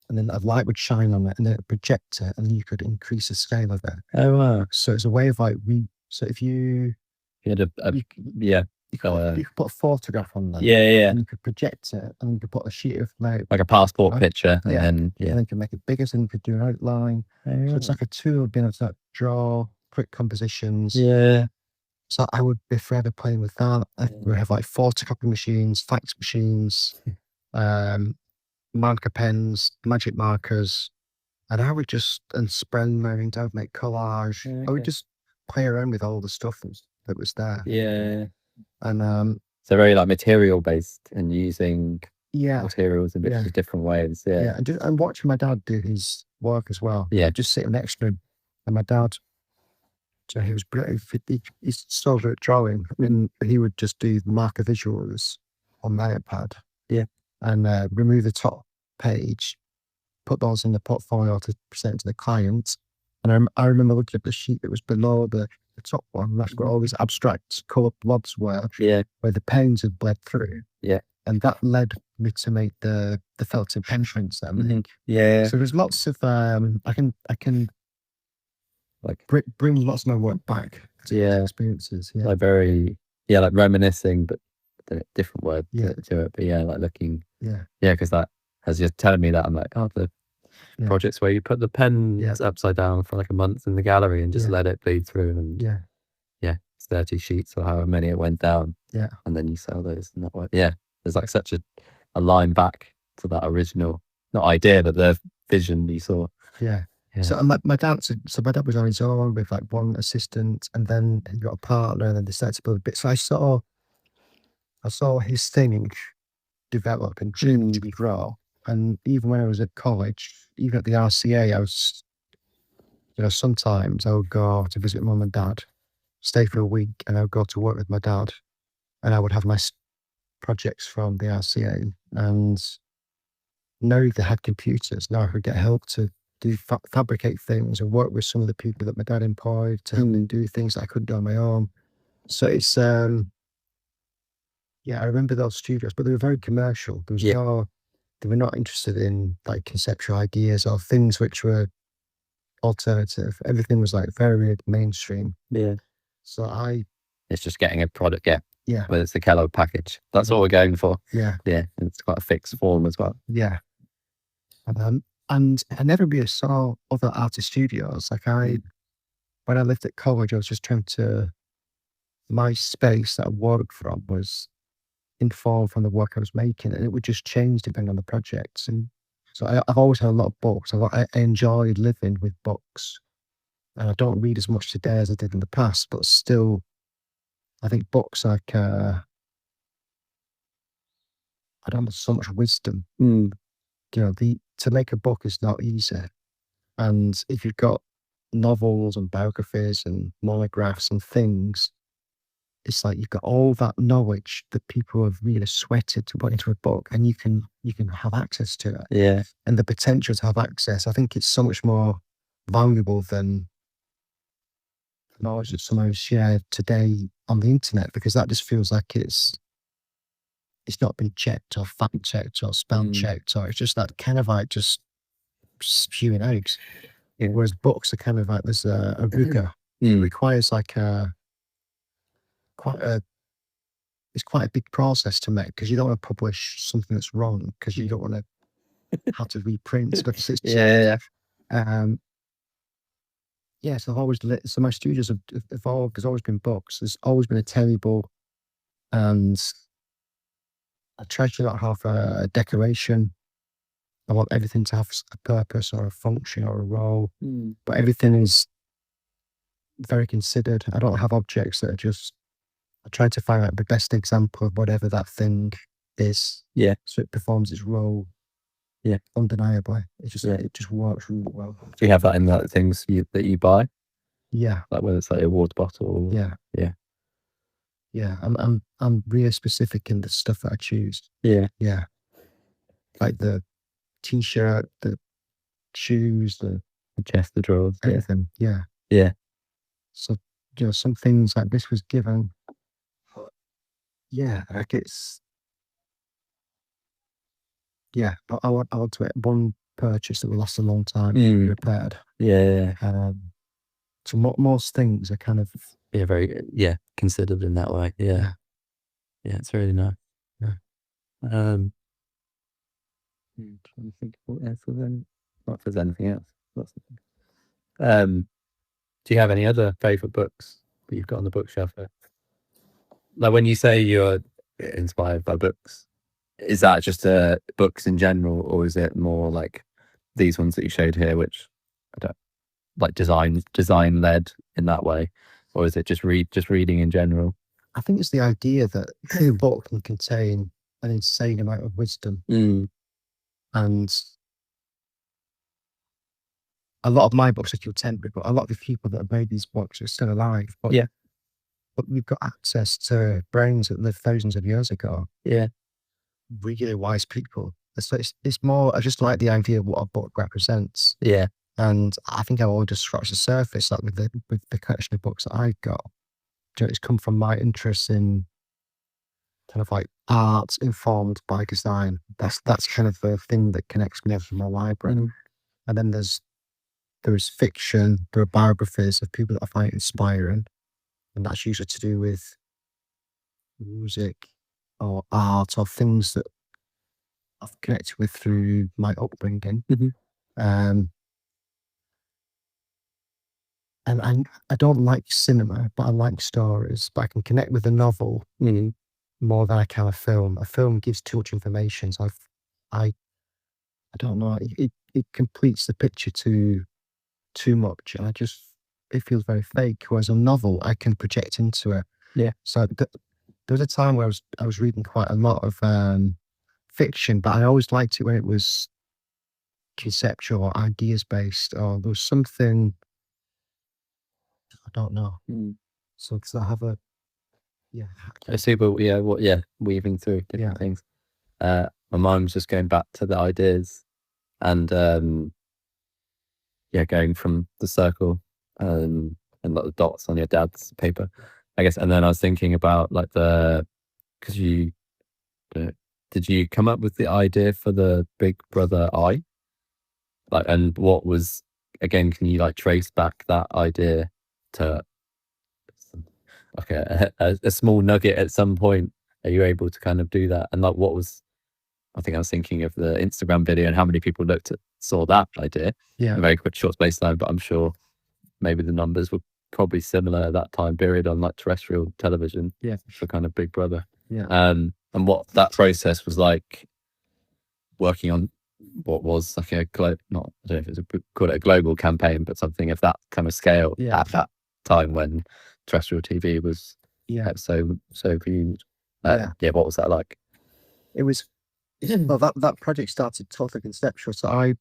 and then a light would shine on it, and then it would project it, and you could increase the scale of it. Oh wow! So it's a way of like So if you had you could put a photograph on there. Yeah. And you could project it, and you could put a sheet of like a passport picture, and then and then you can make it bigger, so you could do an outline. So it's like a tool being able to draw quick compositions. Yeah. So I would be forever playing with that. We have like photocopy machines, fax machines, marker pens, magic markers, and I would just spray around. I would make collage. I would just play around with all the stuff that was there. Yeah. And so very like material based and using materials in different ways. Yeah. And watching my dad do his work as well. Yeah. Just sitting next to him. And my dad, so he was brilliant. He's so good at drawing. And he would just do marker visuals on my iPad. Yeah. And remove the top page, put those in the portfolio to present to the client. And I remember looking at the sheet that was below the top one. That's where all these abstract colour blobs were. Yeah. Where the pens had bled through. Yeah. And that led me to make the felted pen prints then. Mm-hmm. Yeah. So there's lots of I can like bring lots of my work back to experiences. Yeah. Like very like reminiscing, but a different word to it. But like looking. Yeah. Yeah, because that as you're telling me that, I'm like, the projects where you put the pens upside down for like a month in the gallery and just let it bleed through, and it's 30 sheets or however many it went down. Yeah. And then you sell those in that way. Yeah. There's like such a line back to that original, not idea, but the vision you saw. Yeah. So my dad was on his own with like one assistant, and then he got a partner, and then they started to build a bit. So I saw his thing develop and grow. And even when I was at college, even at the RCA, I was, sometimes I would go to visit mum and dad, stay for a week, and I would go to work with my dad, and I would have my projects from the RCA. And now they had computers. Now I could get help to do fabricate things and work with some of the people that my dad employed to help me do things that I couldn't do on my own. So it's I remember those studios, but they were very commercial. There was they were not interested in like conceptual ideas or things which were alternative. Everything was like very mainstream. Yeah. So it's just getting a product. Yeah. But it's the Kellogg package. That's what we're going for. Yeah. Yeah. And it's quite a fixed form as well. Yeah. And I never really saw other artist studios. Like when I lived at college, I was just trying to, my space that I worked from was informed from the work I was making, and it would just change depending on the projects. And so I've always had a lot of books. I enjoy living with books, and I don't read as much today as I did in the past, but still, I think books like I don't have so much wisdom. To make a book is not easy, and if you've got novels and biographies and monographs and things, it's like you've got all that knowledge that people have really sweated to put into a book, and you can have access to it. Yeah. And the potential to have access, I think it's so much more valuable than knowledge that someone shared today on the internet, because that just feels like it's not been checked or fact checked or spell checked, or it's just that kind of like just spewing out. Yeah. Whereas books are kind of like there's a rigor. It requires like it's quite a big process to make, because you don't want to publish something that's wrong, because you don't want to have to reprint. Because it's so I've always so my studios have evolved. There's always been books. There's always been a table, and I try to not have a decoration. I want everything to have a purpose or a function or a role, but everything is very considered. I don't have objects that are just. I try to find out the best example of whatever that thing is. Yeah. So it performs its role. Yeah. Undeniably. It just works really well. Do you have that in like things that you buy? Yeah. Like whether it's like a water bottle? Yeah. Yeah. Yeah, I'm really specific in the stuff that I choose. Yeah. Yeah, like the t-shirt, the shoes, the chest, the drawers. everything. Yeah. Yeah. So some things like this was given. Yeah, like it's. Yeah, I want to get one purchase that will last a long time, be repaired. Yeah. So most things are kind of very considered in that way. Yeah, it's really nice. Yeah. I'm trying to think what else was in. Not if there's anything else. Do you have any other favourite books that you've got on the bookshelf there? Like when you say you're inspired by books, is that just books in general, or is it more like these ones that you showed here, which I don't like design led in that way, or is it just reading in general? I think it's the idea that a book can contain an insane amount of wisdom, and a lot of my books are contemporary, but a lot of the people that have made these books are still alive. But but we've got access to brains that lived thousands of years ago. Yeah, really wise people. So it's more. I just like the idea of what a book represents. Yeah, and I think I will just scratch the surface, like with the collection of books that I've got. It's come from my interest in kind of like art informed by design. That's kind of the thing that connects me from my library. And then there is fiction, there are biographies of people that I find inspiring, and that's usually to do with music or art or things that I've connected with through my upbringing. And I don't like cinema, but I like stories. But I can connect with a novel more than I can a film. A film gives too much information, so I don't know. It completes the picture too much, and it feels very fake. Whereas a novel, I can project into it. Yeah. So there was a time where I was reading quite a lot of fiction, but I always liked it when it was conceptual or ideas based, or there was something. I don't know. So because I have I see, but weaving through different things. My mind's just going back to the ideas, and going from the circle and like the dots on your dad's paper, I guess. And then I was thinking about like because did you come up with the idea for the Big Brother eye? Like, and what was, again, can you like trace back that idea to like a small nugget at some point? Are you able to kind of do that? And like, I think I was thinking of the Instagram video and how many people saw that idea in a very quick short space time, but I'm sure maybe the numbers were probably similar at that time period on like terrestrial television for kind of Big Brother. And what that process was like, working on what was like I don't know if it's call it a global campaign, but something of that kind of scale at that time when terrestrial TV was so viewed. What was that like? It was well, that project started totally conceptual. So I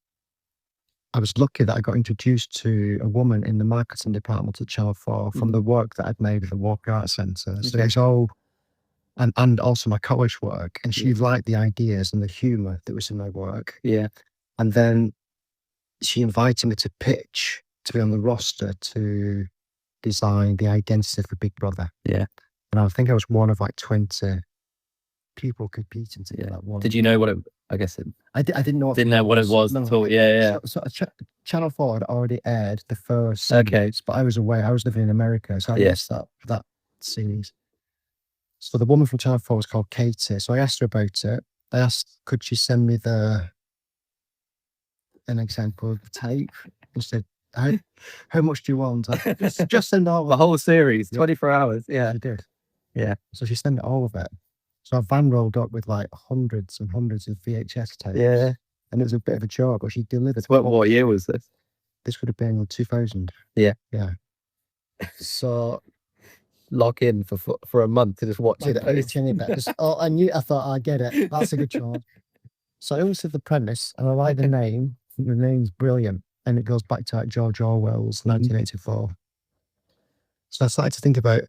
was lucky that I got introduced to a woman in the marketing department at Channel 4 from the work that I'd made at the Walker Arts Centre. So it's all, and also my college work. And she liked the ideas and the humour that was in my work. Yeah. And then she invited me to pitch to be on the roster to design the identity for Big Brother. Yeah. And I think I was one of like 20 people competing to get that one. Did you know what it? I guess I didn't know. Didn't know what it was at all. Yeah. So Channel 4 had already aired the first series, but I was away. I was living in America, so I missed that series. So the woman from Channel 4 was called Katie. So I asked her about it. I asked, could she send me an example of the tape? And she said, how much do you want? Just send all the whole series, 24 hours. Yeah, she did. Yeah. So she sent all of it. So I van rolled up with like hundreds and hundreds of VHS tapes. Yeah. And it was a bit of a job, but she delivered. What year was this? This would have been 2000. Yeah. Yeah. So log in for a month to just watch it. I thought, I get it. That's a good job. So I was the premise, and I like the name. The name's brilliant. And it goes back to like George Orwell's 1984. So I started to think about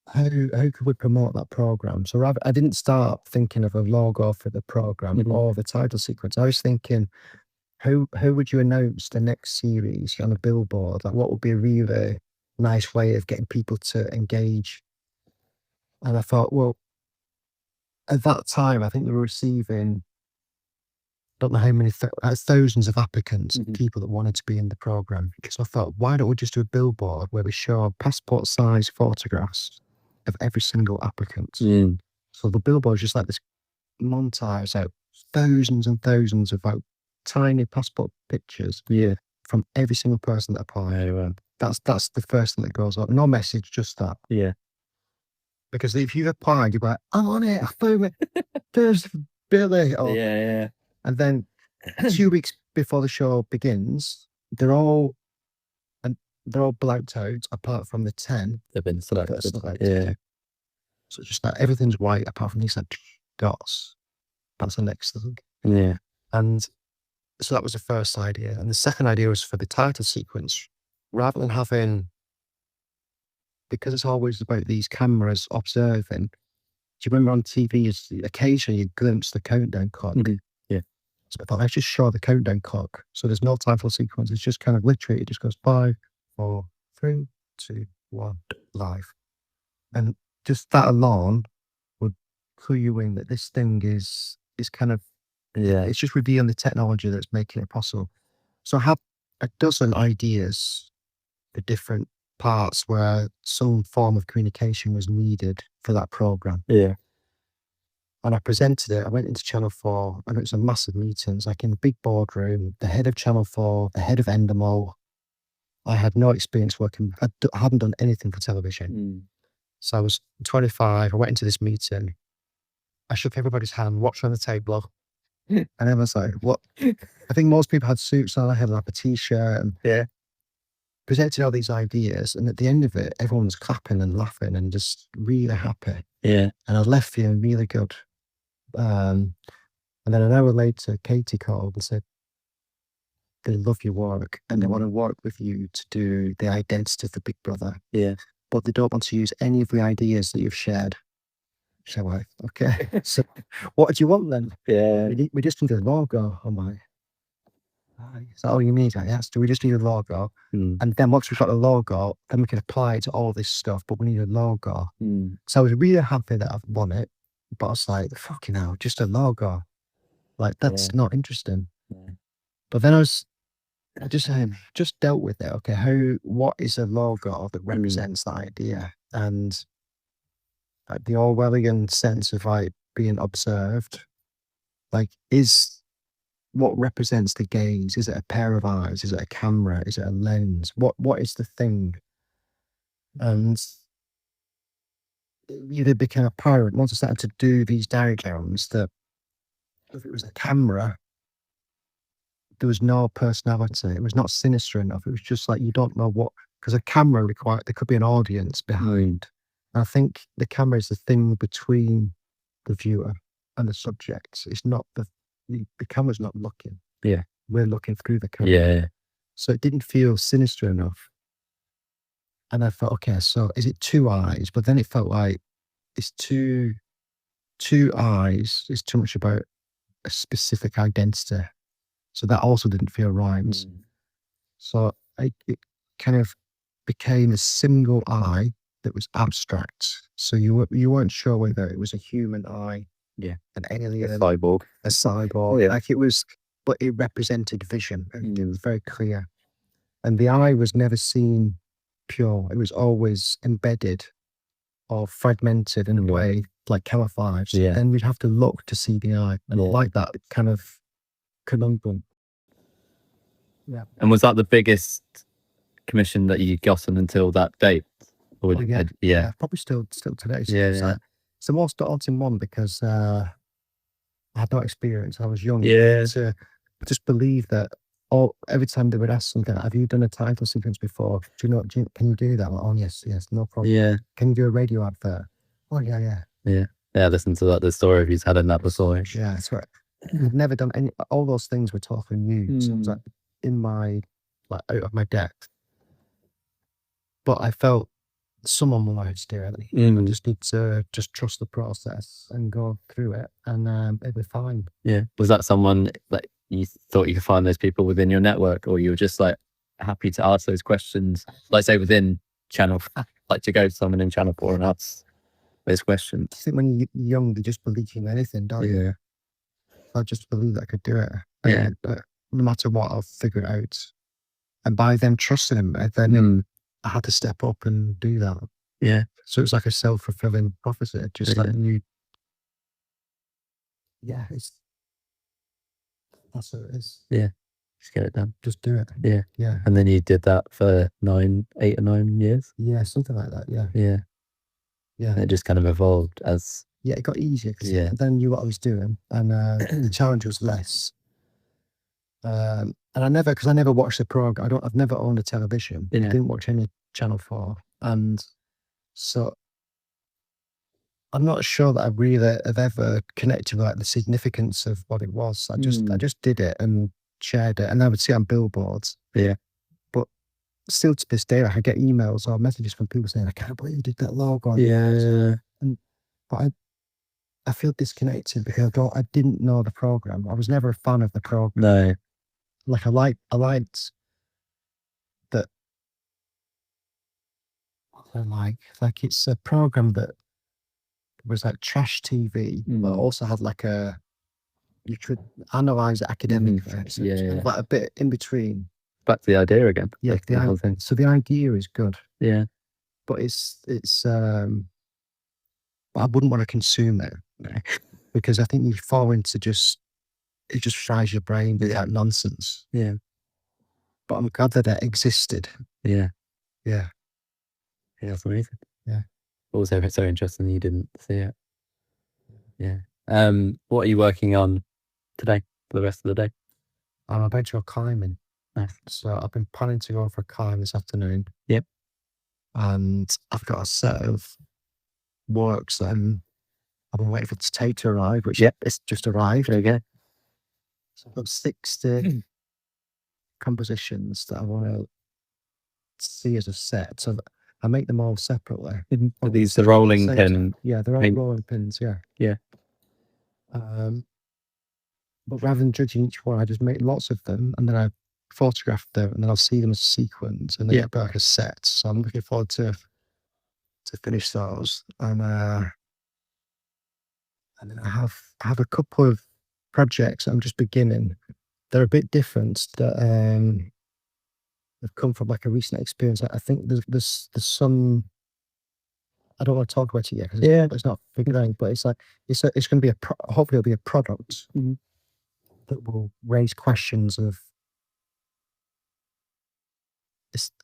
how could we promote that program? So I didn't start thinking of a logo for the program or the title sequence. I was thinking, how would you announce the next series on a billboard? Like, what would be a really nice way of getting people to engage? And I thought, well, at that time, I think they were receiving, don't know how many, thousands of applicants, people that wanted to be in the program. So I thought, why don't we just do a billboard where we show passport size photographs of every single applicant? So the billboard is just like this montage out, thousands and thousands of tiny passport pictures from every single person that applied. That's the first thing that goes up. No message, just that. Yeah. Because if you've applied, you're like, I'm on it, I found it. There's Billy. Or, and then 2 weeks before the show begins, they're all blacked out apart from the 10 They've been selected. Yeah. So it's just that everything's white apart from these like dots. That's the next thing. Yeah. And so that was the first idea. And the second idea was for the title sequence. Rather than having, because it's always about these cameras observing, do you remember on TV, occasionally you glimpse the countdown clock? Yeah. So I thought, let's just show the countdown clock. So there's no title sequence. It's just kind of literally, it just goes 5, 4, 3, 2, 1, live. And just that alone would clue you in that this thing is kind of, it's just revealing the technology that's making it possible. So I have a dozen ideas for different parts where some form of communication was needed for that program. Yeah. And I presented it. I went into Channel 4 and it was a massive meeting. It's like in a big boardroom, the head of Channel 4, the head of Endemol. I had no experience working. I hadn't done anything for television. So I was 25. I went into this meeting. I shook everybody's hand, watched around the table. And I was like, what? I think most people had suits on. I had like a t-shirt and presented all these ideas. And at the end of it, everyone was clapping and laughing and just really happy. Yeah. And I left feeling really good. And then an hour later, Katie called and said, they love your work and they want to work with you to do the identity of the Big Brother. Yeah. But they don't want to use any of the ideas that you've shared. So I, okay. So what do you want then? Yeah. We just need a logo. I'm like, is that all you need? Yes. Do we just need a logo? And then once we've got the logo, then we can apply it to all this stuff, but we need a logo. So I was really happy that I've won it, but I was like, fucking hell, just a logo. Like, that's not interesting. But then I just dealt with it. Okay, what is a logo that represents that idea? And like the Orwellian sense of like being observed, like is what represents the gaze? Is it a pair of eyes? Is it a camera? Is it a lens? What is the thing? And it became apparent once I started to do these diagrams that if it was a camera, there was no personality. It was not sinister enough. It was just like, you don't know what, because a camera there could be an audience behind. And I think the camera is the thing between the viewer and the subject. It's not the camera's not looking. Yeah. We're looking through the camera. Yeah. So it didn't feel sinister enough. And I thought, okay, so is it 2 eyes? But then it felt like it's two eyes. It's too much about a specific identity. So that also didn't feel right. So it kind of became a single eye that was abstract. So you weren't sure whether it was a human eye, an alien, a cyborg. Like it was, but it represented vision. And it was very clear. And the eye was never seen pure. It was always embedded or fragmented in a way, like camouflaged. Yeah. Then we'd have to look to see the eye. And like that kind of conundrum. Yeah. And was that the biggest commission that you gotten until that date? Or Probably still today. So it's the most daunting one because I had no experience. I was young. To just believe that every time they would ask something, have you done a title sequence before? Can you do that? Like, oh yes, no problem. Yeah. Can you do a radio advert? Oh yeah. Yeah, listen to the story if he's had that before. Yeah, that's right. I've never done any. All those things were totally new. So I was like in my out of my depth. But I felt someone will know how to do it. You just need to just trust the process and go through it, and it'll be fine. Yeah. Was that someone like you thought you could find those people within your network, or you were just like happy to ask those questions, like say within channel, like to go to someone in channel 4 and ask those questions? I think when you're young, you just believe in anything, don't you? I just believe that I could do it. Yeah. But no matter what, I'll figure it out. And by them trusting him, then I had to step up and do that. Yeah. So it's like a self-fulfilling prophecy. Just like you. Yeah, that's what it is. Yeah. Just get it done. Just do it. Yeah. Yeah. And then you did that for 8 or 9 years? Yeah, something like that. Yeah. Yeah. Yeah. And it just kind of evolved as... Yeah, it got easier because then I knew what I was doing, and the challenge was less. And I never watched the program. I've never owned a television. I didn't watch any Channel 4, and so I'm not sure that I really have ever connected with like the significance of what it was. I just did it and shared it, and I would see it on billboards. Yeah. But still to this day, I get emails or messages from people saying, "I can't believe you did that logo." Yeah. But I feel disconnected because I didn't know the program. I was never a fan of the program. No. Like I liked that. Like it's a program that was like trash TV, but also had like you could analyze it academically. So it's kind of like a bit in between. Back to the idea again. Yeah, the whole thing. So the idea is good. Yeah. But it's but I wouldn't want to consume it because I think you fall into it just fries your brain with that nonsense. Yeah. But I'm glad that it existed. Yeah. Yeah. Yeah, that's amazing. Yeah. Also, it's so interesting you didn't see it. Yeah. What are you working on today for the rest of the day? I'm about to go climbing. Nice. So I've been planning to go for a climb this afternoon. Yep. And I've got a set of works that I've been waiting for it to take to arrive, which it's just arrived. There you go. So I've got 60 compositions that I want to see as a set. So I make them all separately. Are these the rolling pin? Yeah, they're all rolling pins, yeah. Yeah. But rather than judging each one, I just make lots of them and then I photograph them and then I'll see them as a sequence and then it'll be like a set. So I'm looking forward to finish those. And then I have a couple of projects I'm just beginning. They're a bit different that have come from like a recent experience. I think there's some. I don't want to talk about it yet because it's not figured out. But it's like it's going to be hopefully it'll be a product that will raise questions of.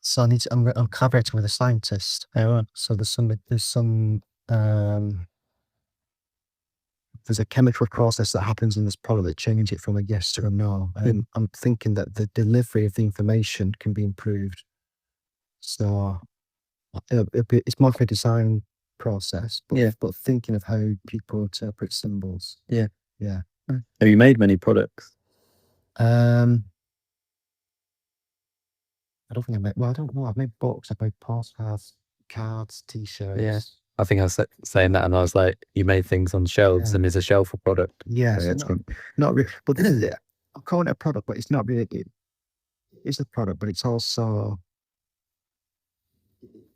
So I'm collaborating with a scientist. So there's a chemical process that happens in this product that changes it from a yes to a no. And I'm thinking that the delivery of the information can be improved. So it's more of a design process, but thinking of how people interpret symbols. Yeah. Yeah. Have you made many products? I don't think I don't know. I've made books. I've made postcards, cards, t-shirts. Yeah. I think I was saying that and I was like, you made things on shelves and is a shelf a product? Yeah. Not really. But this is it. I'm calling it a product, but it's not really. It's a product, but it's also.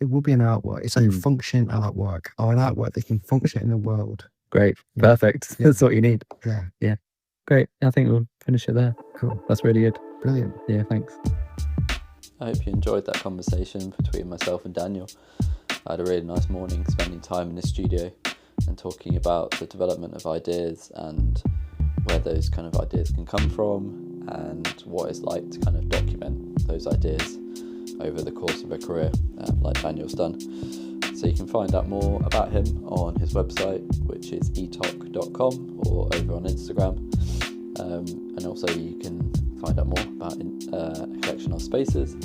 It will be an artwork. It's like a functioning artwork or an artwork that can function in the world. Great. Perfect. That's what you need. Yeah. Yeah. Great. I think we'll finish it there. Cool. That's really good. Brilliant. Yeah, thanks. I hope you enjoyed that conversation between myself and Daniel. I had a really nice morning spending time in the studio and talking about the development of ideas and where those kind of ideas can come from and what it's like to kind of document those ideas over the course of a career, like Daniel's done. So you can find out more about him on his website, which is eatock.com, or over on Instagram. And also you can find out more about a collection of spaces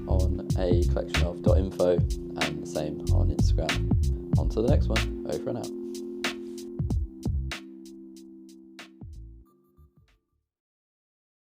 on a collection of .info, and the same on Instagram. On to the next one. Over and out.